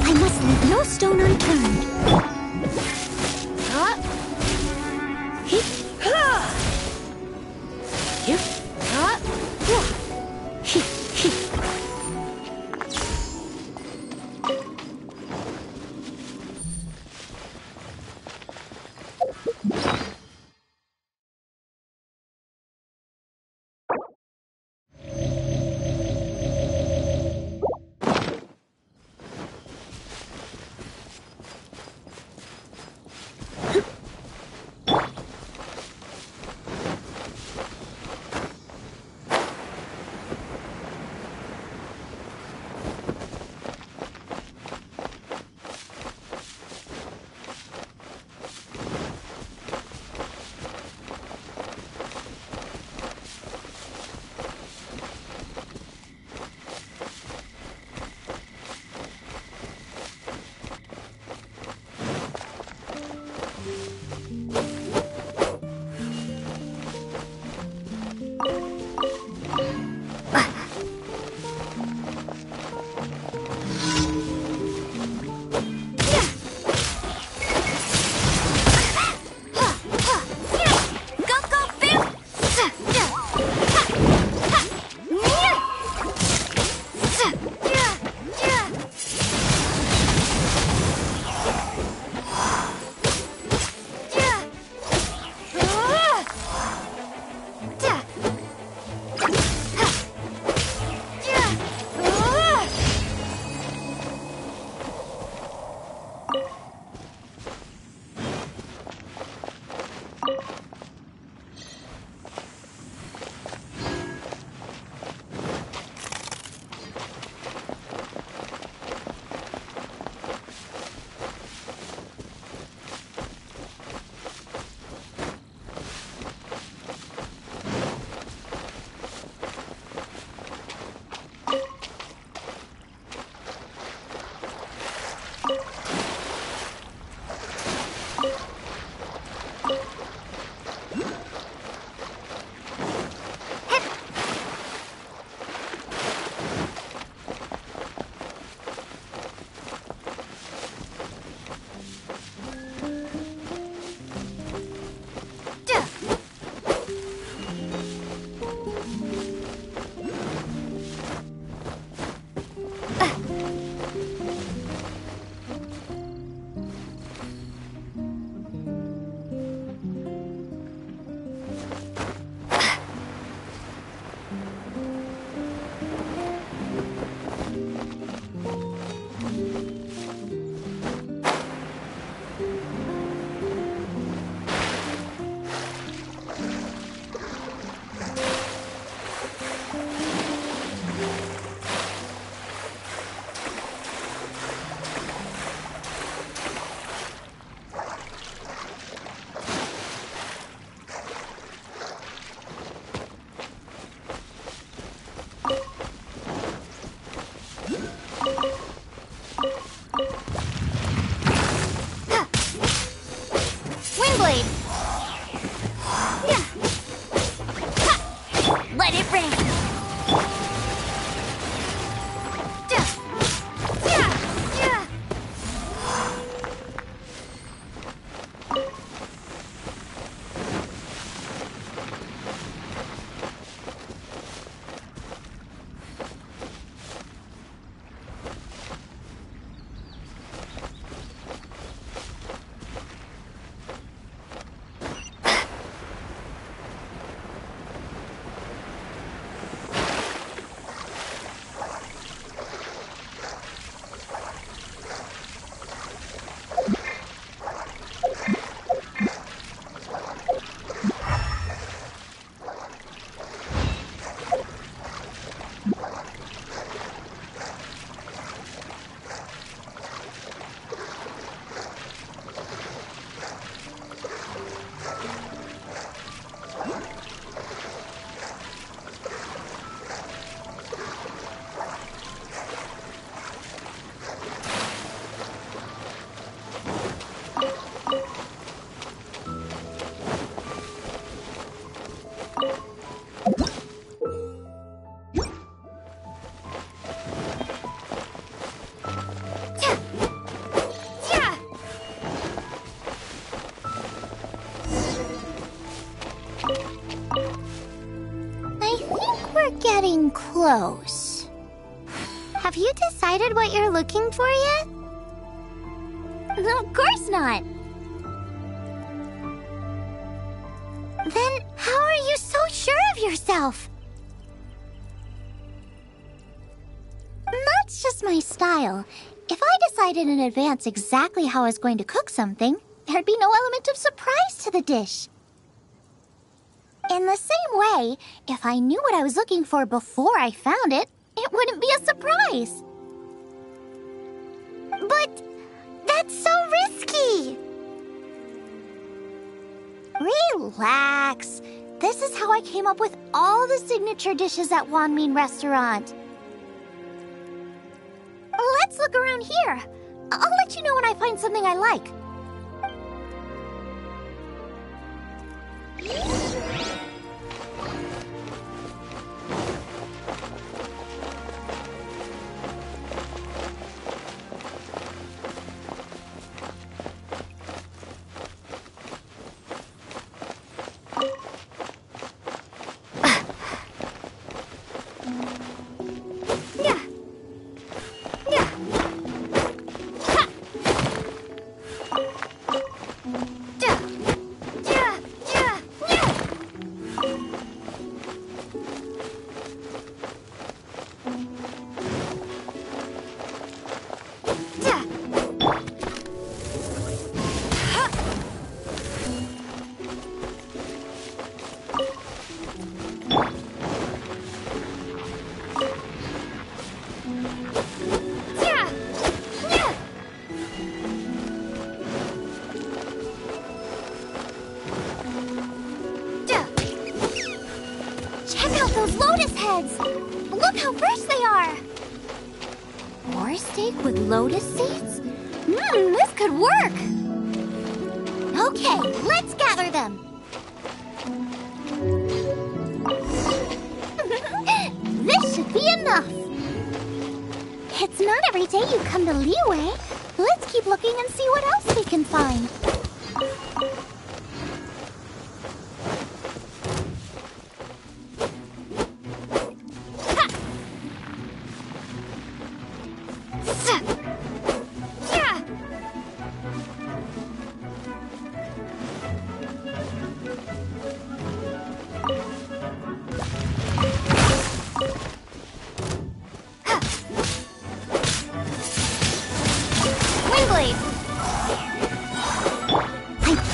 I must leave no stone unturned. close. Have you decided what you're looking for yet? Of course not. Then how are you so sure of yourself? That's just my style. If I decided in advance exactly how I was going to cook something, there'd be no element of surprise to the dish. In the same way, if I knew what I was looking for before I found it, it wouldn't be a surprise. But that's so risky. Relax. This is how I came up with all the signature dishes at Wanmin Restaurant. Let's look around here. I'll let you know when I find something I like. Look how fresh they are! More steak with lotus seeds? This could work! Okay, let's gather them! This should be enough! It's not every day you come to Liyue. Let's keep looking and see what else we can find.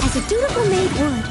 As a dutiful maid would.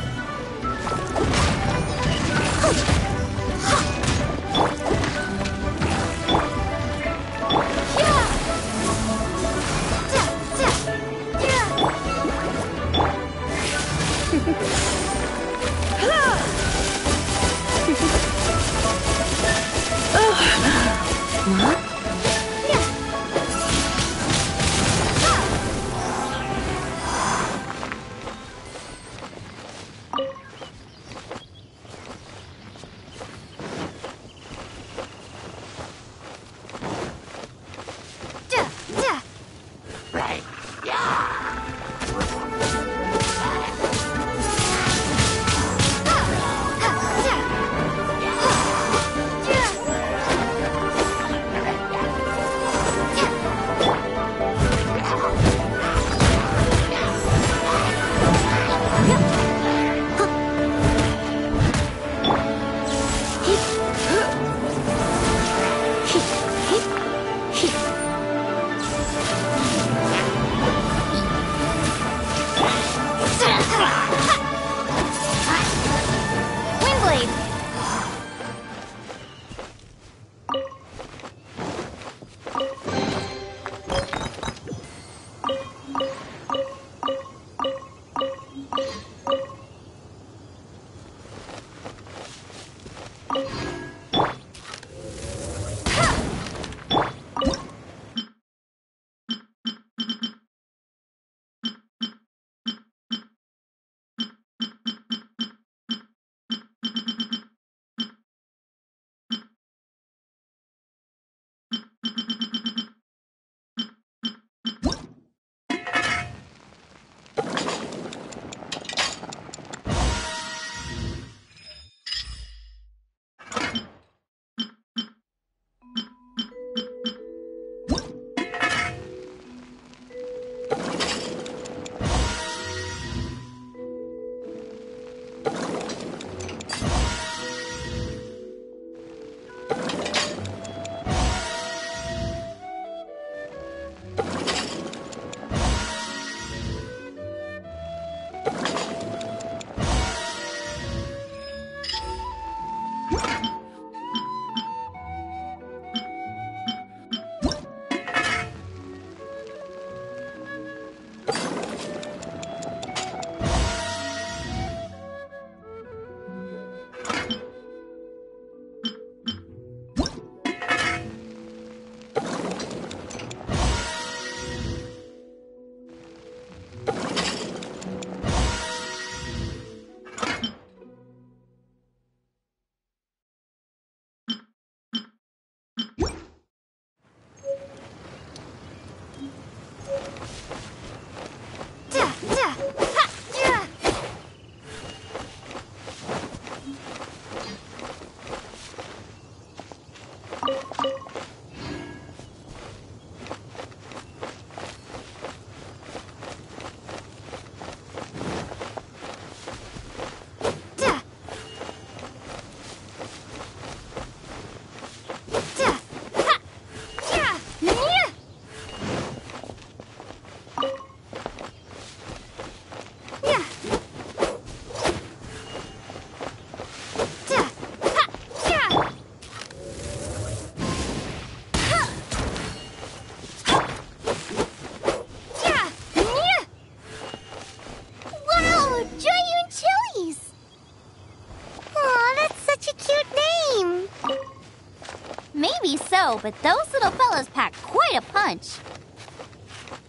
know, but those little fellas pack quite a punch.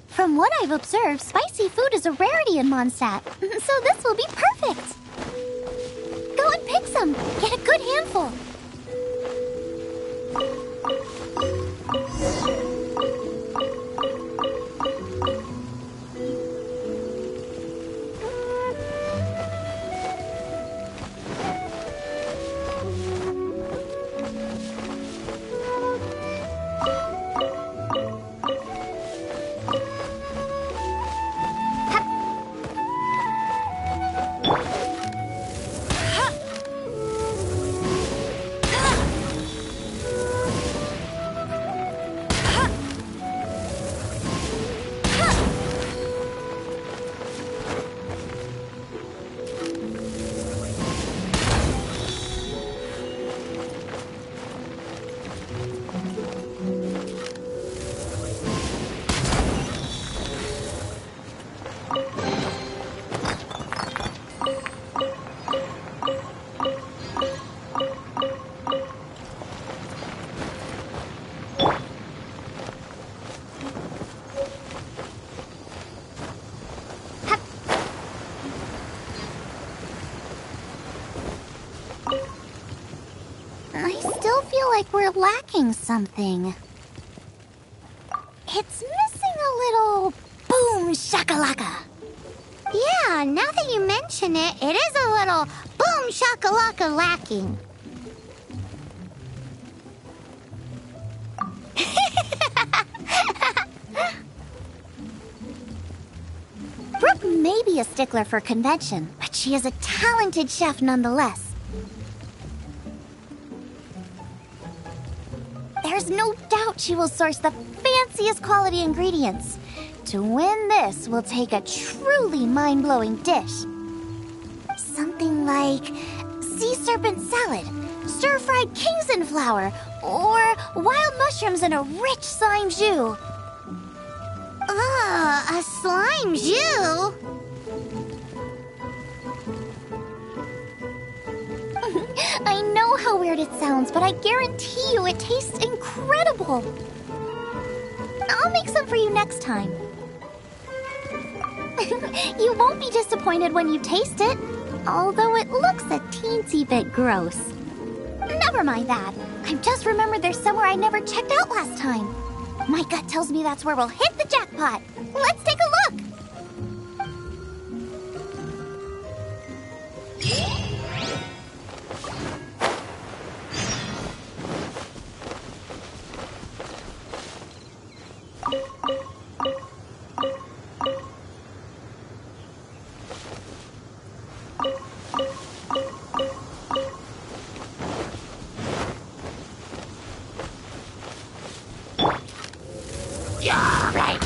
From what I've observed, spicy food is a rarity in Mondstadt, so this will be perfect. Go and pick some. Get a good handful. Like we're lacking something. It's missing a little boom shakalaka. Yeah, now that you mention it, it is a little boom shakalaka lacking. Brooke may be a stickler for convention, but she is a talented chef nonetheless. There's no doubt she will source the fanciest quality ingredients. To win this, we'll take a truly mind-blowing dish. Something like sea serpent salad, stir-fried Kingston flour, or wild mushrooms in a rich slime jus. A slime jus? I know how weird it sounds, but I guarantee you it tastes incredible. I'll make some for you next time. You won't be disappointed when you taste it, although it looks a teensy bit gross. Never mind that. I've just remembered there's somewhere I never checked out last time. My gut tells me that's where we'll hit the jackpot. Let's take a look. Yeah, right.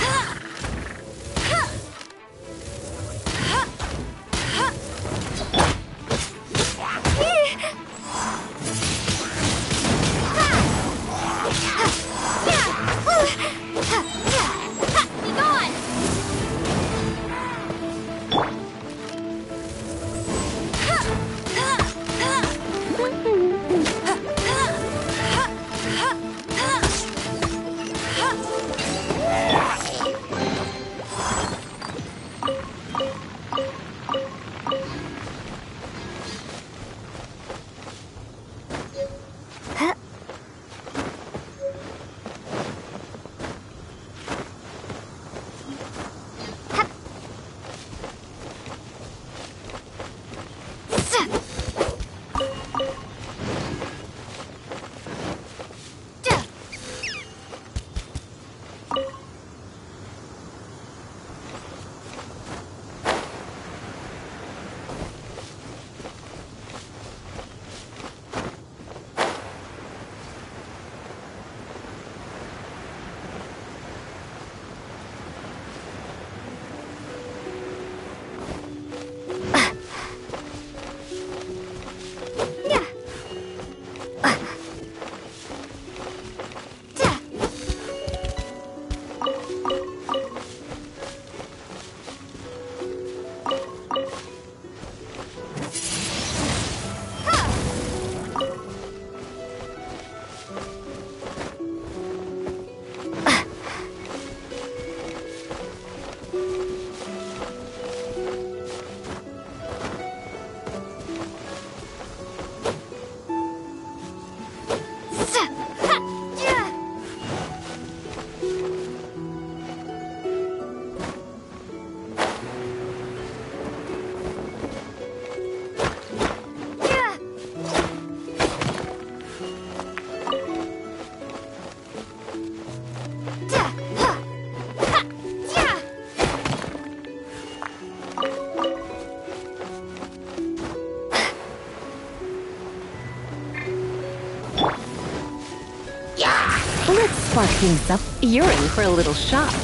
spark things up, you're in for a little shock.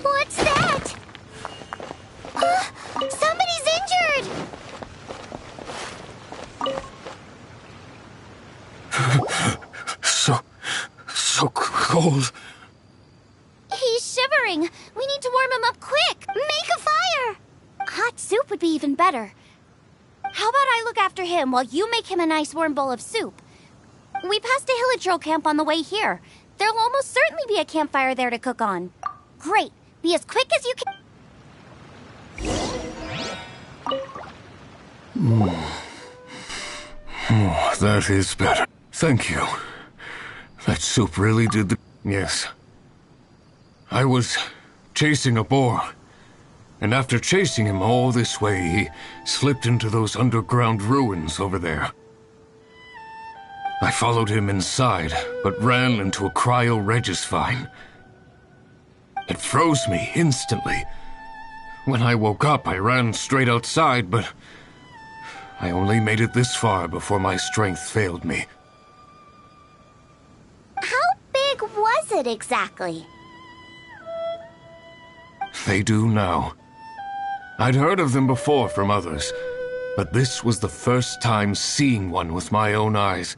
What's that? Somebody's injured! So cold. He's shivering. We need to warm him up quick. Make a fire! Hot soup would be even better. How about I look after him while you make him a nice warm bowl of soup? We passed a Hillitro camp on the way here. There'll almost certainly be a campfire there to cook on. Great. Be as quick as you can. Oh, that is better. Thank you. That soup really did the... Yes. I was chasing a boar. And after chasing him all this way, he slipped into those underground ruins over there. I followed him inside, but ran into a cryo-regis vine. It froze me instantly. When I woke up, I ran straight outside, but I only made it this far before my strength failed me. How big was it exactly? They do now. I'd heard of them before from others, but this was the first time seeing one with my own eyes.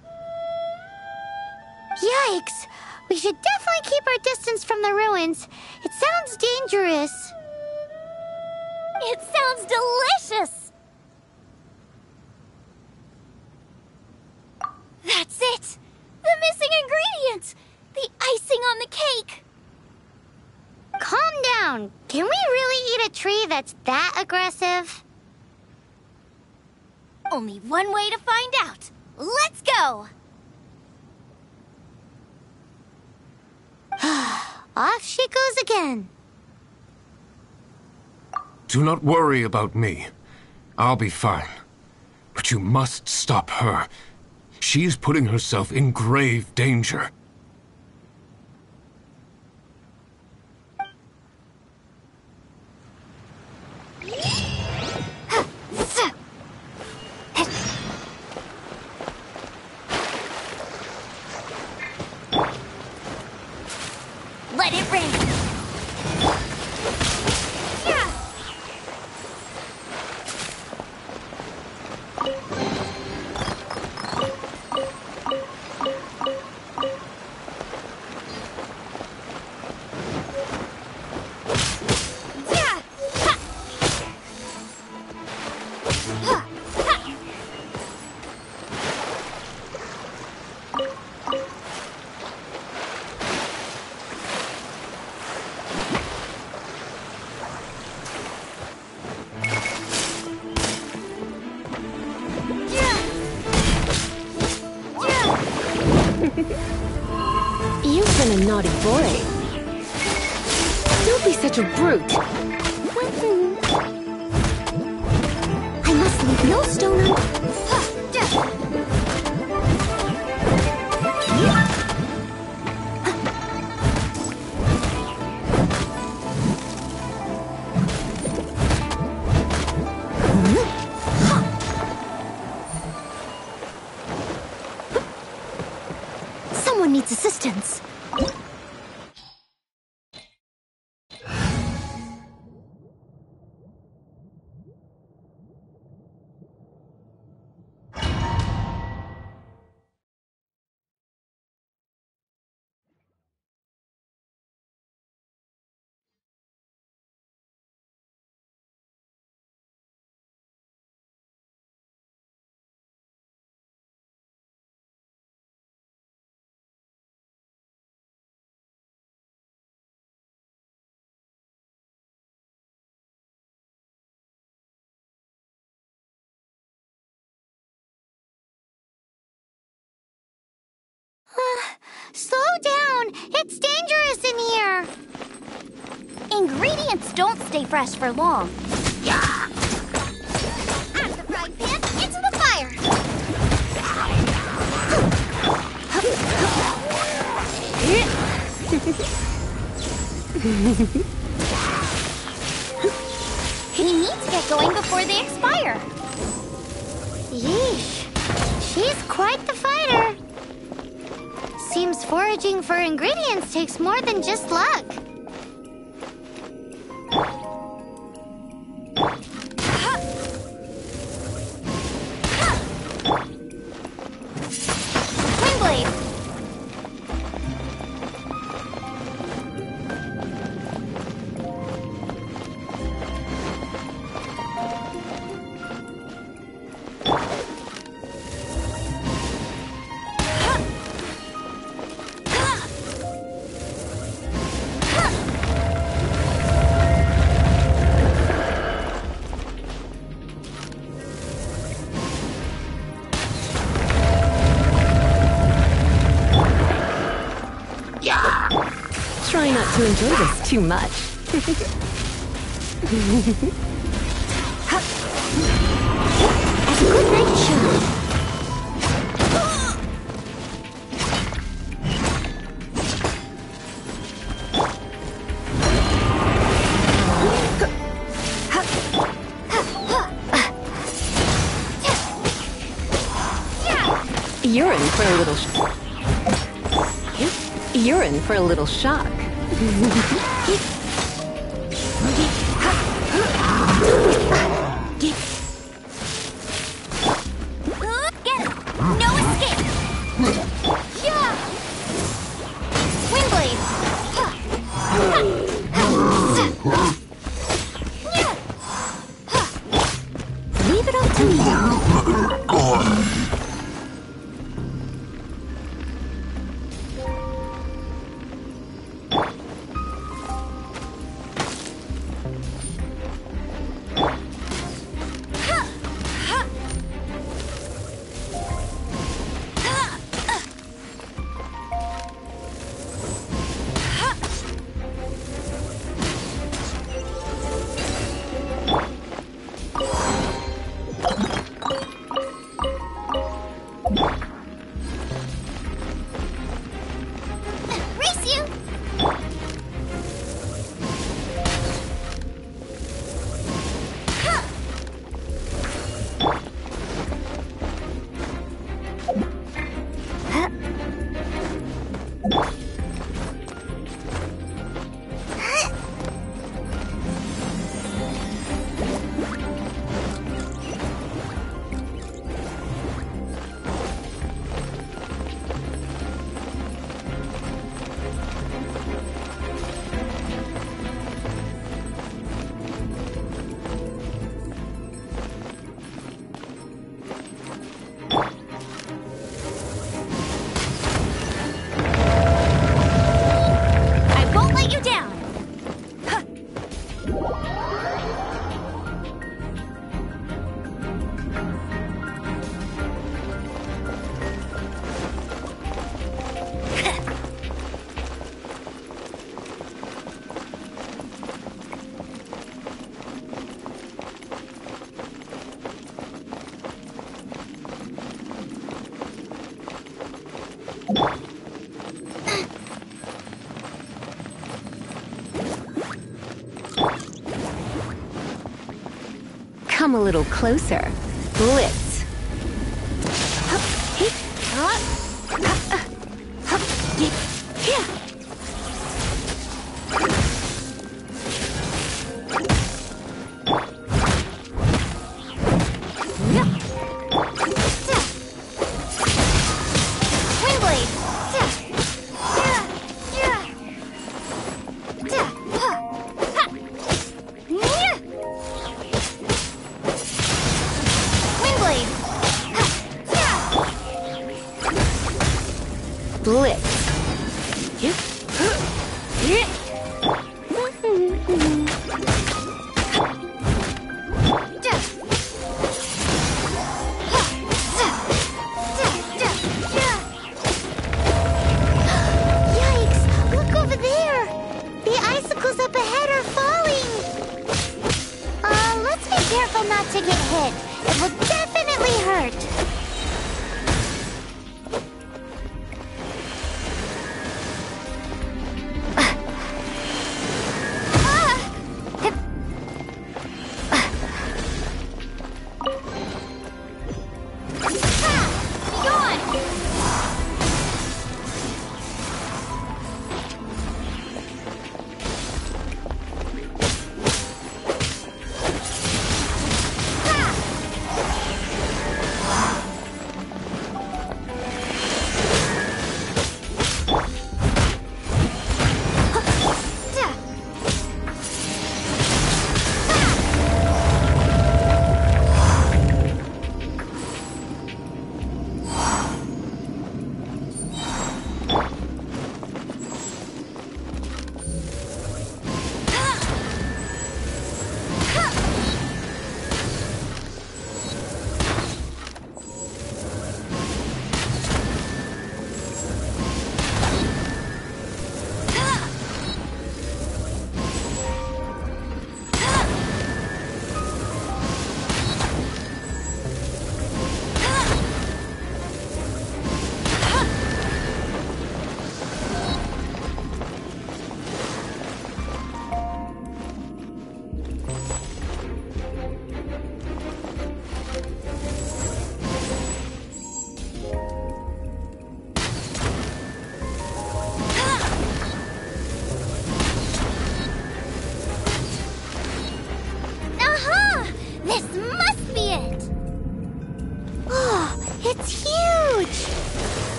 Yikes! We should definitely keep our distance from the ruins. It sounds dangerous. It sounds delicious! That's it! The missing ingredient! The icing on the cake! Calm down. Can we really eat a tree that's that aggressive? Only one way to find out. Let's go! Off she goes again. Do not worry about me. I'll be fine. But you must stop her. She is putting herself in grave danger. Let it rain! You've been a naughty boy. Don't be such a brute. I must leave no stone unturned. Someone needs assistance. Slow down! It's dangerous in here! Ingredients don't stay fresh for long. Out of the frying pan, into the fire! He needs to get going before they expire. Yeesh. She's quite the fighter. Seems foraging for ingredients takes more than just luck. Windblade. Try not to enjoy this too much. As a good night show. You're in for a little You're in for a little shock. Get it! No escape! Yeah! Windblade! Leave it up to me. Race you! I won't let you down! Come a little closer. Blitz. Blitz.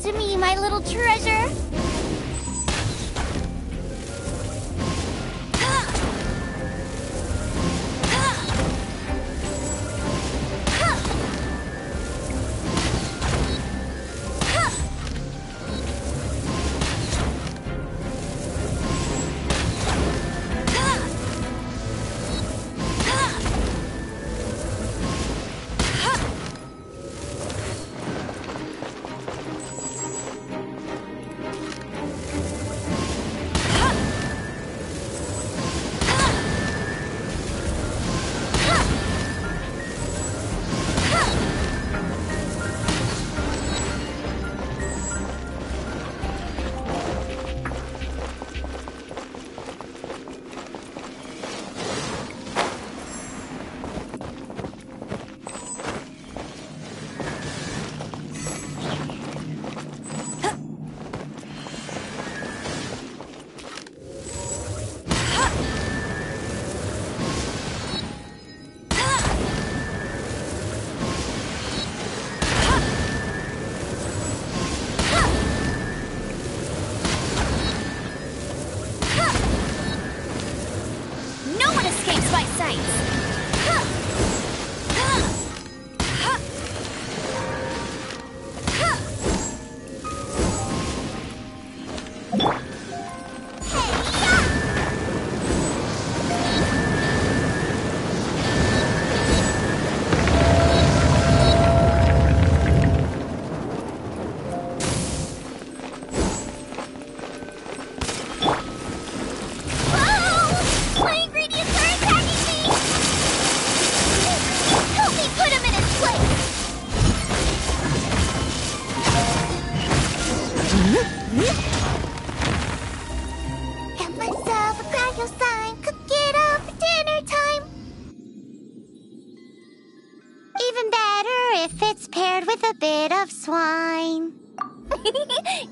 to me, my little treasure.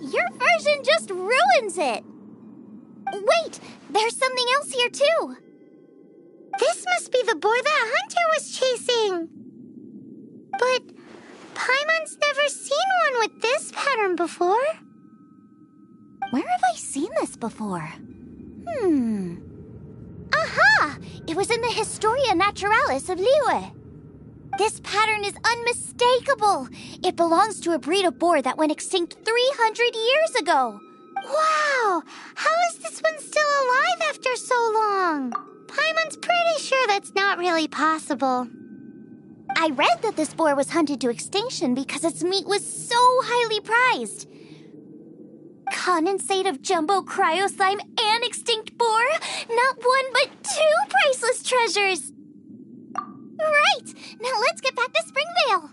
Your version just ruins it! Wait, there's something else here too! This must be the boar that Hunter was chasing! But Paimon's never seen one with this pattern before. Where have I seen this before? Aha! It was in the Historia Naturalis of Liyue. This pattern is unmistakable. It belongs to a breed of boar that went extinct 300 years ago. Wow! How is this one still alive after so long? Paimon's pretty sure that's not really possible. I read that this boar was hunted to extinction because its meat was so highly prized. Condensate of jumbo cryo slime and extinct boar? Not one but two priceless treasures! Right! Now let's get back to Springvale!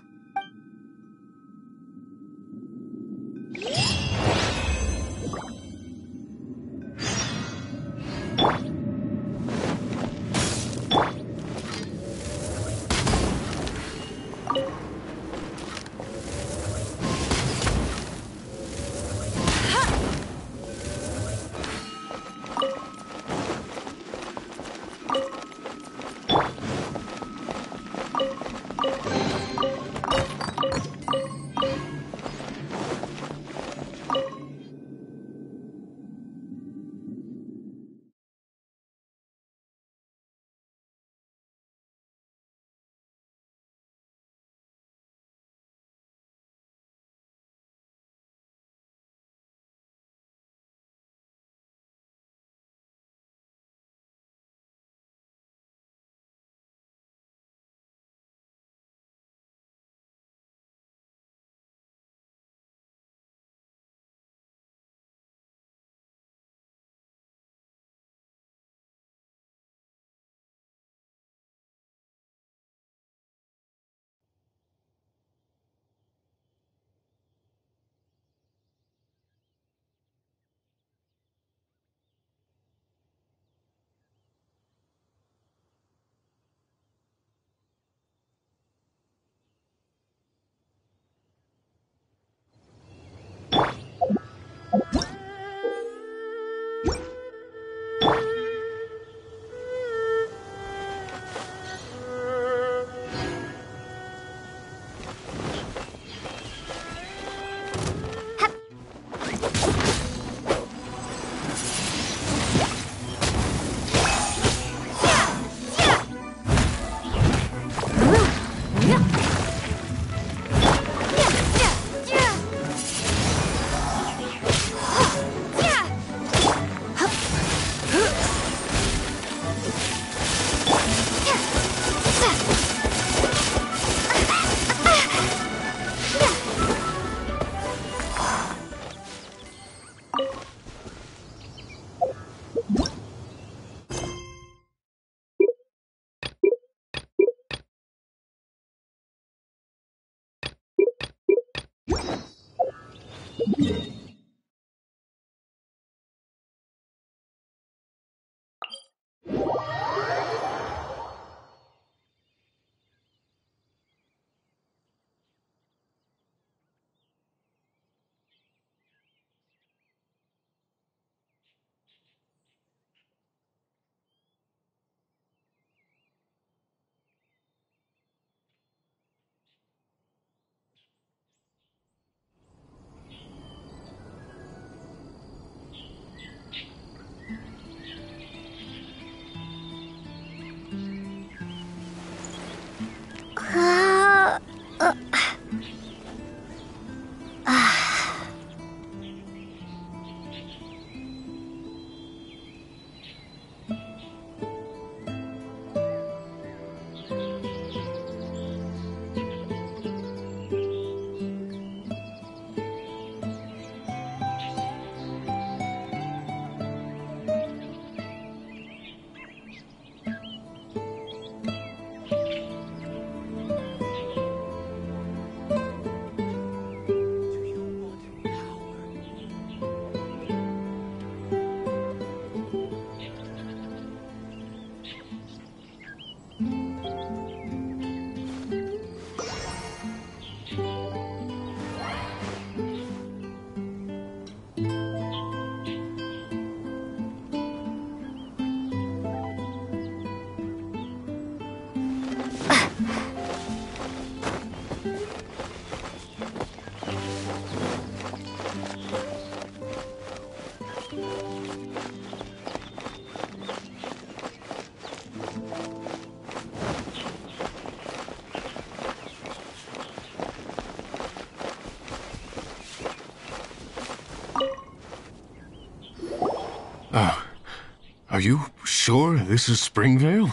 Are you sure this is Springvale?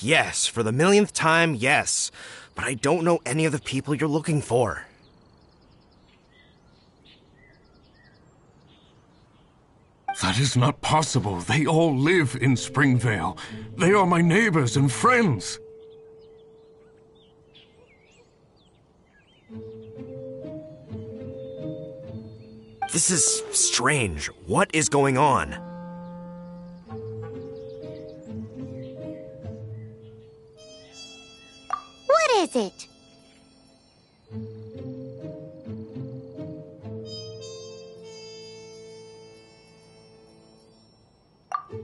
Yes, for the millionth time, yes. But I don't know any of the people you're looking for. That is not possible. They all live in Springvale. They are my neighbors and friends. This is strange. What is going on? What is it?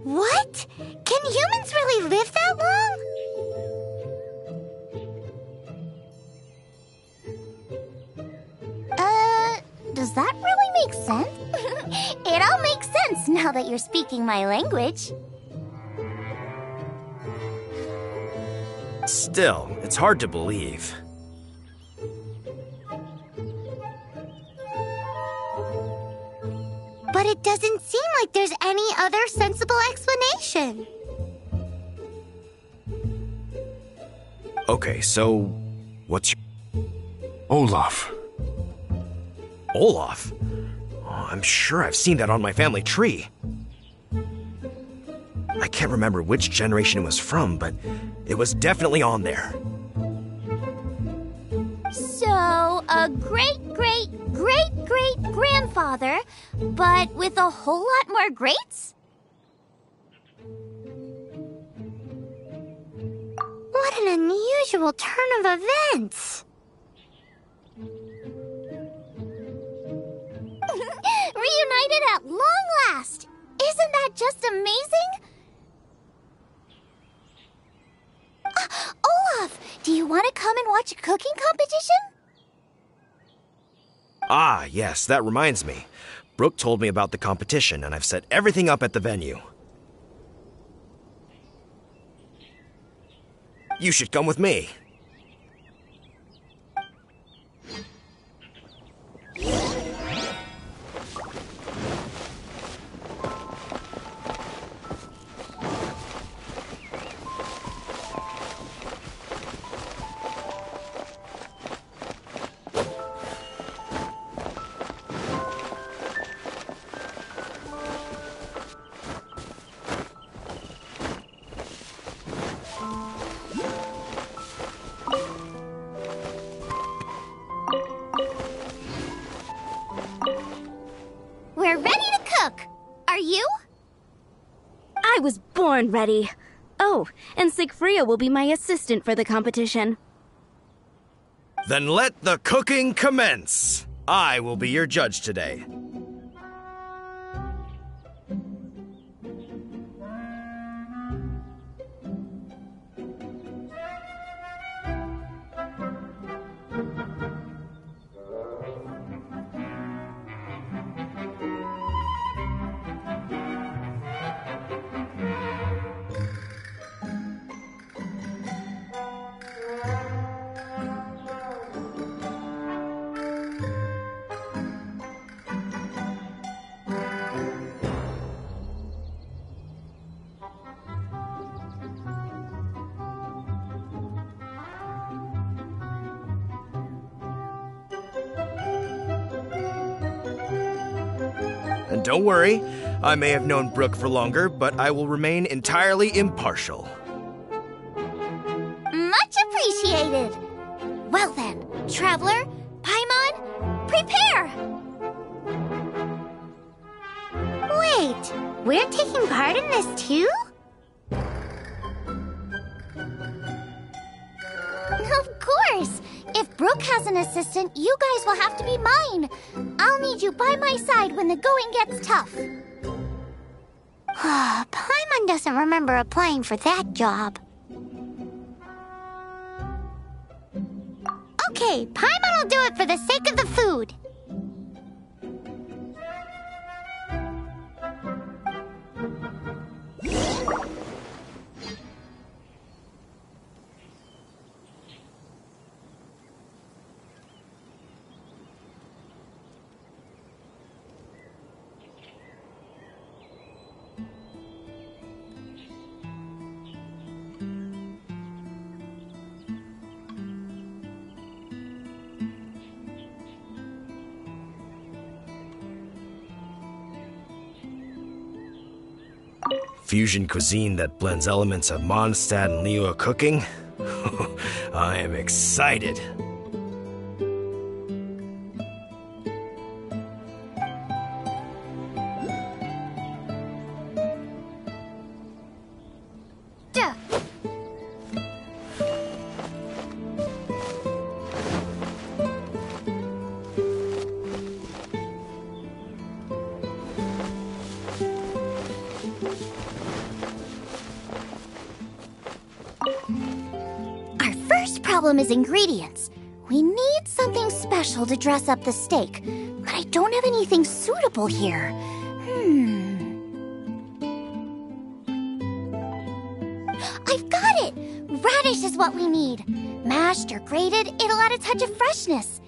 What? Can humans really live that long? Does that really make sense? It all makes sense now that you're speaking my language. Still, it's hard to believe. But it doesn't seem like there's any other sensible explanation. Okay, so what's your... Olaf. Olaf? Oh, I'm sure I've seen that on my family tree. I can't remember which generation it was from, but it was definitely on there. So, a great-great-great-great-grandfather, but with a whole lot more greats? What an unusual turn of events! Reunited at long last! Isn't that just amazing? Olaf, do you want to come and watch a cooking competition? Ah, yes, that reminds me. Brooke told me about the competition, and I've set everything up at the venue. You should come with me. errand ready. Oh, and Sigfria will be my assistant for the competition. Then let the cooking commence. I will be your judge today. And don't worry, I may have known Brooke for longer, but I will remain entirely impartial. Much appreciated. Well then, Traveler, Paimon, prepare! Wait, we're taking part in this too? Of course! If Brooke has an assistant, you guys will have to be mine. I'll need you by my side when the going gets tough. Paimon doesn't remember applying for that job. Okay, Paimon will do it for the sake of the food. Fusion cuisine that blends elements of Mondstadt and Liyue cooking? I am excited. Problem is ingredients. We need something special to dress up the steak, but I don't have anything suitable here. I've got it! Radish is what we need. Mashed or grated, it'll add a touch of freshness.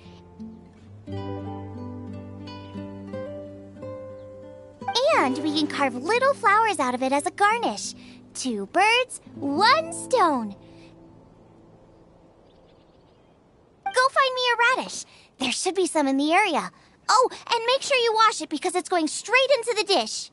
And we can carve little flowers out of it as a garnish. 2 birds, 1 stone. Go find me a radish. There should be some in the area. Oh, and make sure you wash it because it's going straight into the dish.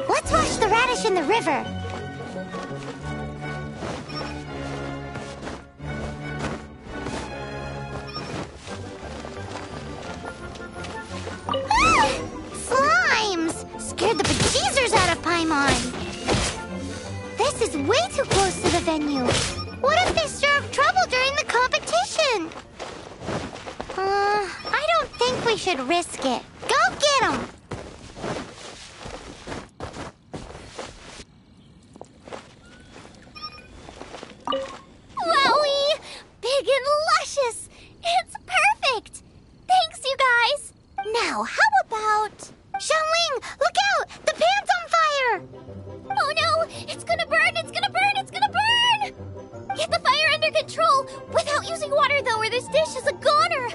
Let's wash the radish in the river. This is way too close to the venue. What if they stir up trouble during the competition? I don't think we should risk it. Go get them! Wowie! Big and luscious! It's perfect! Thanks, you guys! Now, how about... Xiangling, look out! The pan's on fire! Oh no! It's gonna burn! It's gonna burn! It's gonna burn! Get the fire under control! Without using water, though, or this dish is a goner!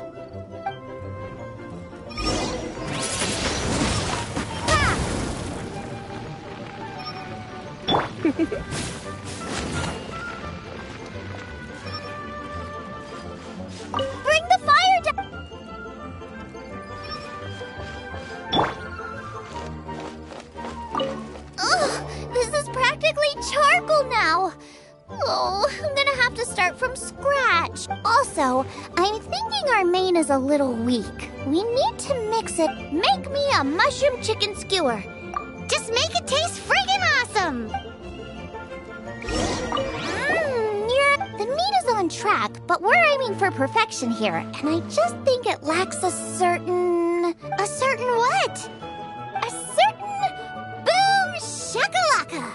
Bring the fire down! Ugh, this is practically charcoal now. Oh, I'm gonna have to start from scratch. Also, I'm thinking our main is a little weak. We need to mix it. Make me a mushroom chicken skewer. Just make it taste friggin' awesome! The meat is on track, but we're aiming for perfection here, and I just think it lacks a certain what? A certain boom shakalaka!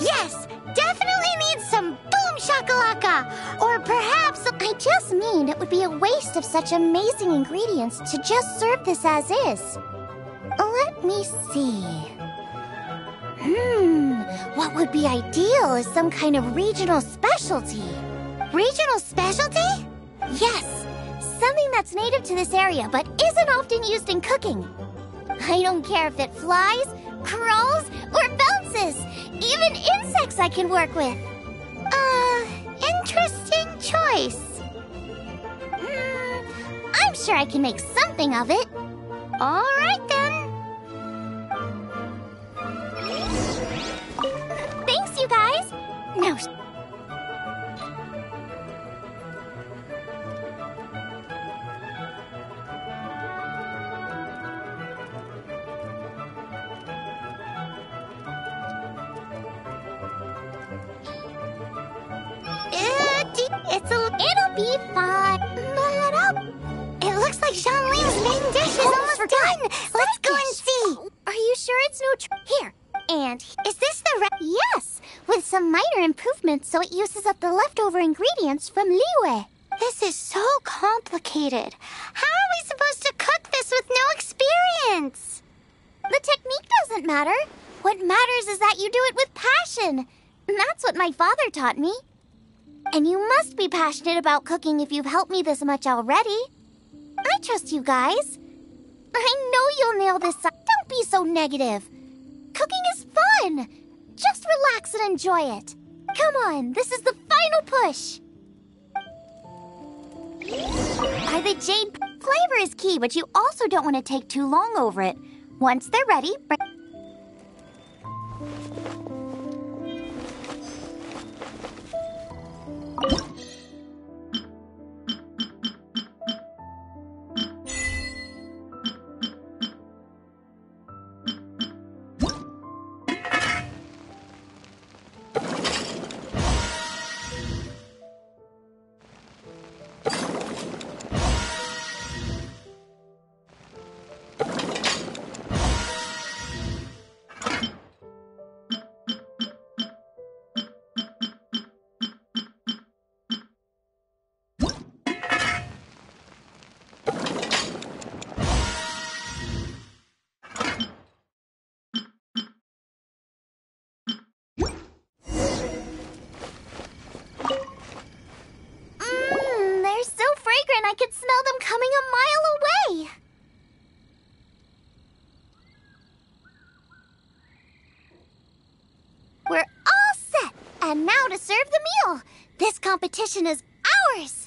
Yes, definitely needs some boom shakalaka! Or perhaps, I just mean it would be a waste of such amazing ingredients to just serve this as is. Let me see. What would be ideal is some kind of regional specialty. Regional specialty? Yes, something that's native to this area but isn't often used in cooking. I don't care if it flies, crawls, or bounces. Even insects I can work with. Interesting choice. I'm sure I can make something of it. All right then. Thanks, you guys. Now. It'll be fine. It looks like Xiangling's main dish is almost done. Let's go and see. Are you sure it's no Here. And is this the Yes, with some minor improvements so it uses up the leftover ingredients from Liyue. This is so complicated. How are we supposed to cook this with no experience? The technique doesn't matter. What matters is that you do it with passion. That's what my father taught me. And you must be passionate about cooking if you've helped me this much already. I trust you guys. I know you'll nail this. Don't be so negative. Cooking is fun. Just relax and enjoy it. Come on, this is the final push. By the jade, flavor is key, but you also don't want to take too long over it. Once they're ready, I could smell them coming a mile away. We're all set. And now to serve the meal. This competition is ours.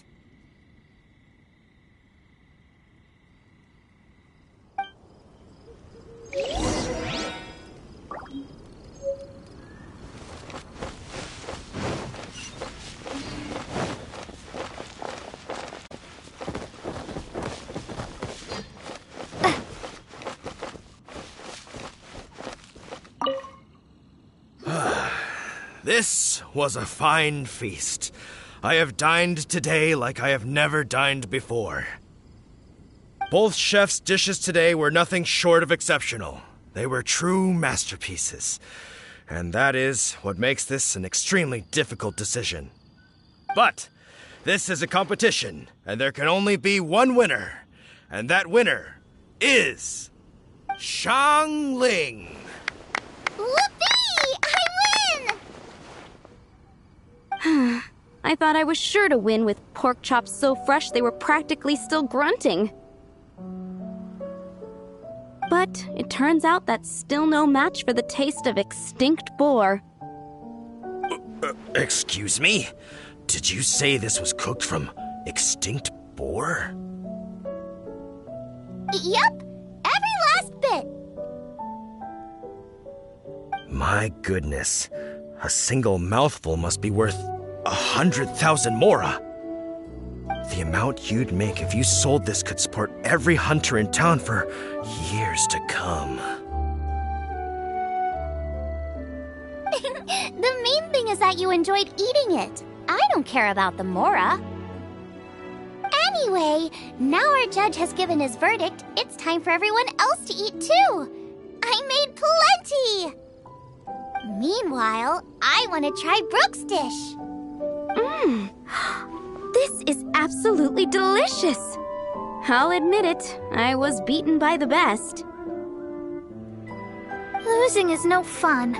This was a fine feast. I have dined today like I have never dined before. Both chefs' dishes today were nothing short of exceptional. They were true masterpieces. And that is what makes this an extremely difficult decision. But this is a competition, and there can only be one winner. And that winner is Xiangling. Whoopee! I win! I thought I was sure to win with pork chops so fresh they were practically still grunting. But it turns out that's still no match for the taste of extinct boar. Excuse me? Did you say this was cooked from extinct boar? Yep, every last bit. My goodness. A single mouthful must be worth 100,000 mora. The amount you'd make if you sold this could support every hunter in town for years to come. The main thing is that you enjoyed eating it. I don't care about the mora. Anyway, now our judge has given his verdict, it's time for everyone else to eat too. I made plenty! Meanwhile, I want to try Brooke's dish. This is absolutely delicious. I'll admit it, I was beaten by the best. Losing is no fun,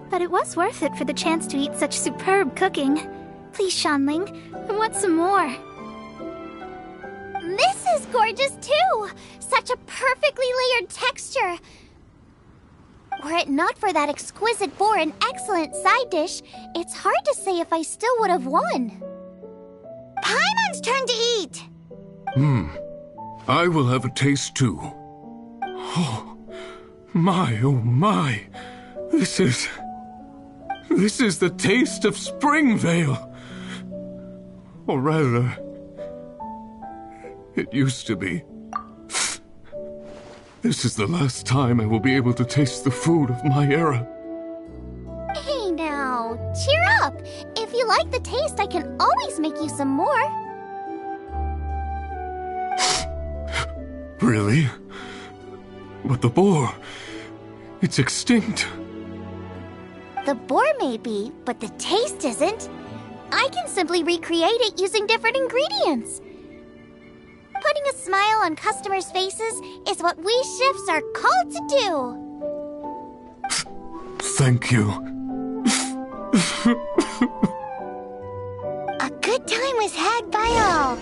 but it was worth it for the chance to eat such superb cooking. Please, Xiangling, I want some more. This is gorgeous too! Such a perfectly layered texture. Were it not for that exquisite boar and excellent side dish, it's hard to say if I still would have won. Paimon's turn to eat! I will have a taste too. Oh my. This is the taste of Springvale. Or rather, it used to be. This is the last time I will be able to taste the food of my era. Hey now, cheer up! If you like the taste, I can always make you some more. Really? But the boar, it's extinct. The boar may be, but the taste isn't. I can simply recreate it using different ingredients. Putting a smile on customers' faces is what we chefs are called to do. Thank you. A good time was had by all,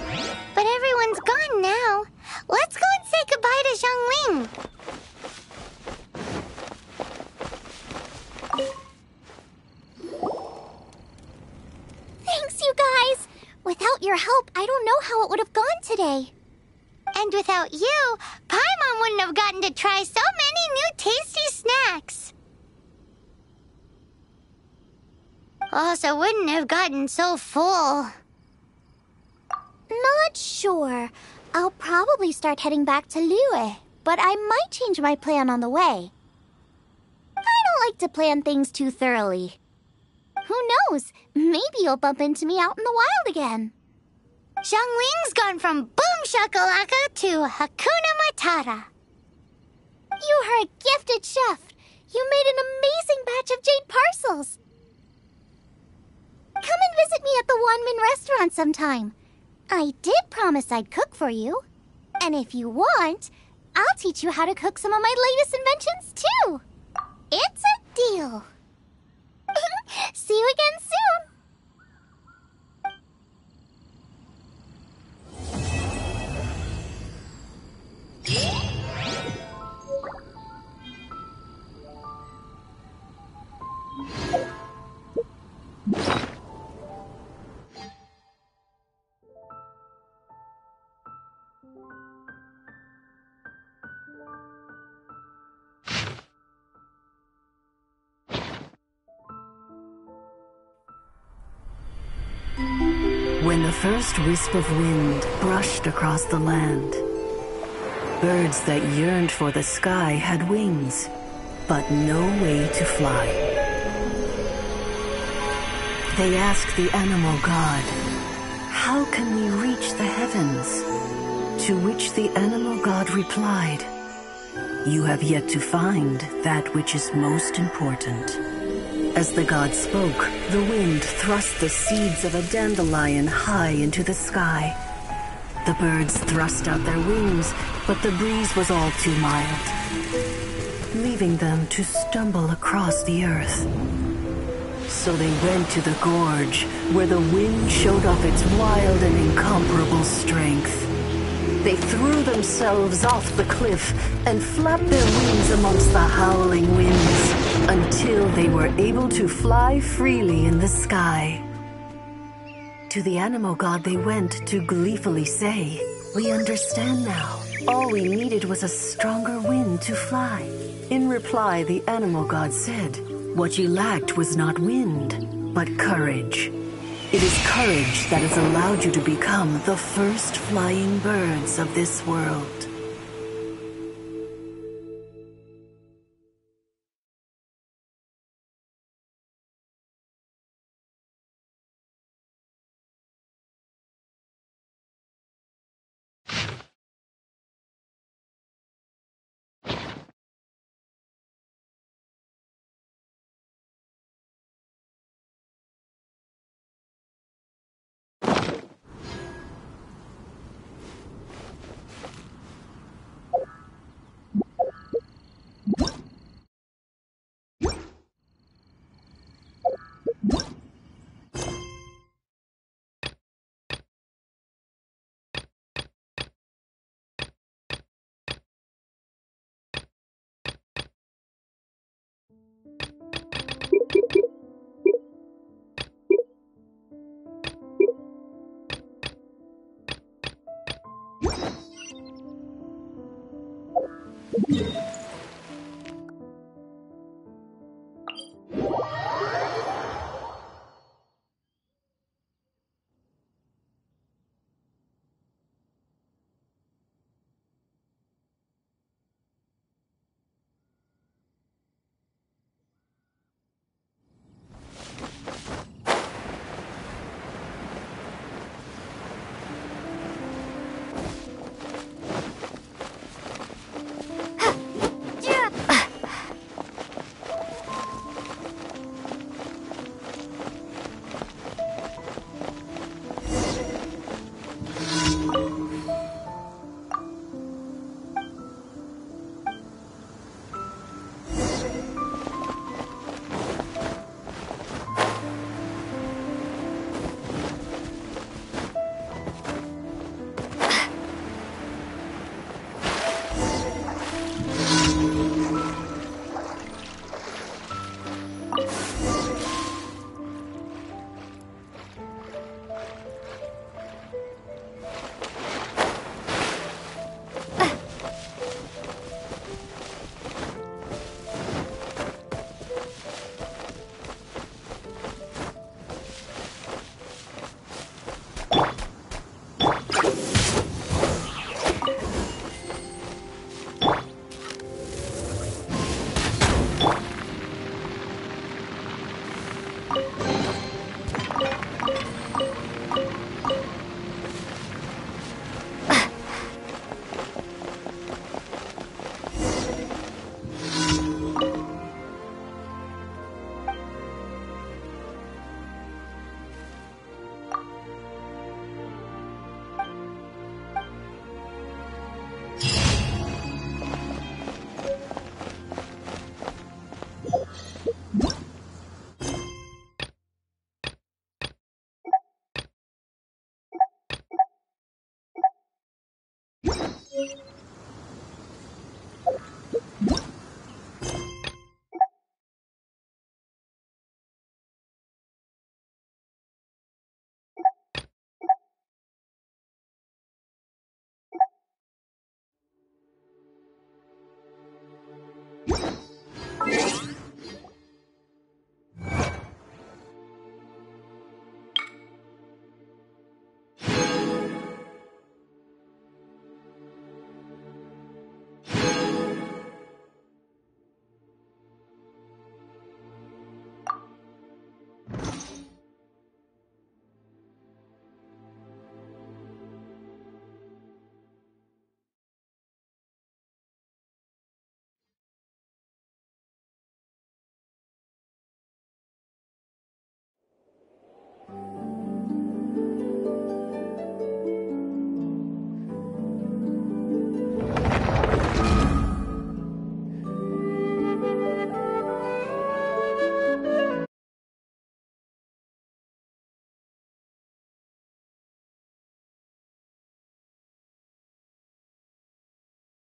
but everyone's gone now. Let's go and say goodbye to Xiangling. Thanks, you guys. Without your help, I don't know how it would have gone today. And without you, Paimon wouldn't have gotten to try so many new tasty snacks. Also wouldn't have gotten so full. Not sure. I'll probably start heading back to Liyue, but I might change my plan on the way. I don't like to plan things too thoroughly. Who knows? Maybe you'll bump into me out in the wild again. Xiangling's gone from boom shakalaka to Hakuna Matata. You are a gifted chef. You made an amazing batch of jade parcels. Come and visit me at the Wanmin restaurant sometime. I did promise I'd cook for you. And if you want, I'll teach you how to cook some of my latest inventions too. It's a deal. See you again soon. When the first wisp of wind brushed across the land, birds that yearned for the sky had wings, but no way to fly. They asked the animal god, "How can we reach the heavens?" To which the animal god replied, "You have yet to find that which is most important." As the god spoke, the wind thrust the seeds of a dandelion high into the sky. The birds thrust out their wings, but the breeze was all too mild, leaving them to stumble across the earth. So they went to the gorge, where the wind showed off its wild and incomparable strength. They threw themselves off the cliff and flapped their wings amongst the howling winds until they were able to fly freely in the sky. To the animal god they went to gleefully say, "We understand now. All we needed was a stronger wind to fly." In reply, the animal god said, "What you lacked was not wind, but courage. It is courage that has allowed you to become the first flying birds of this world."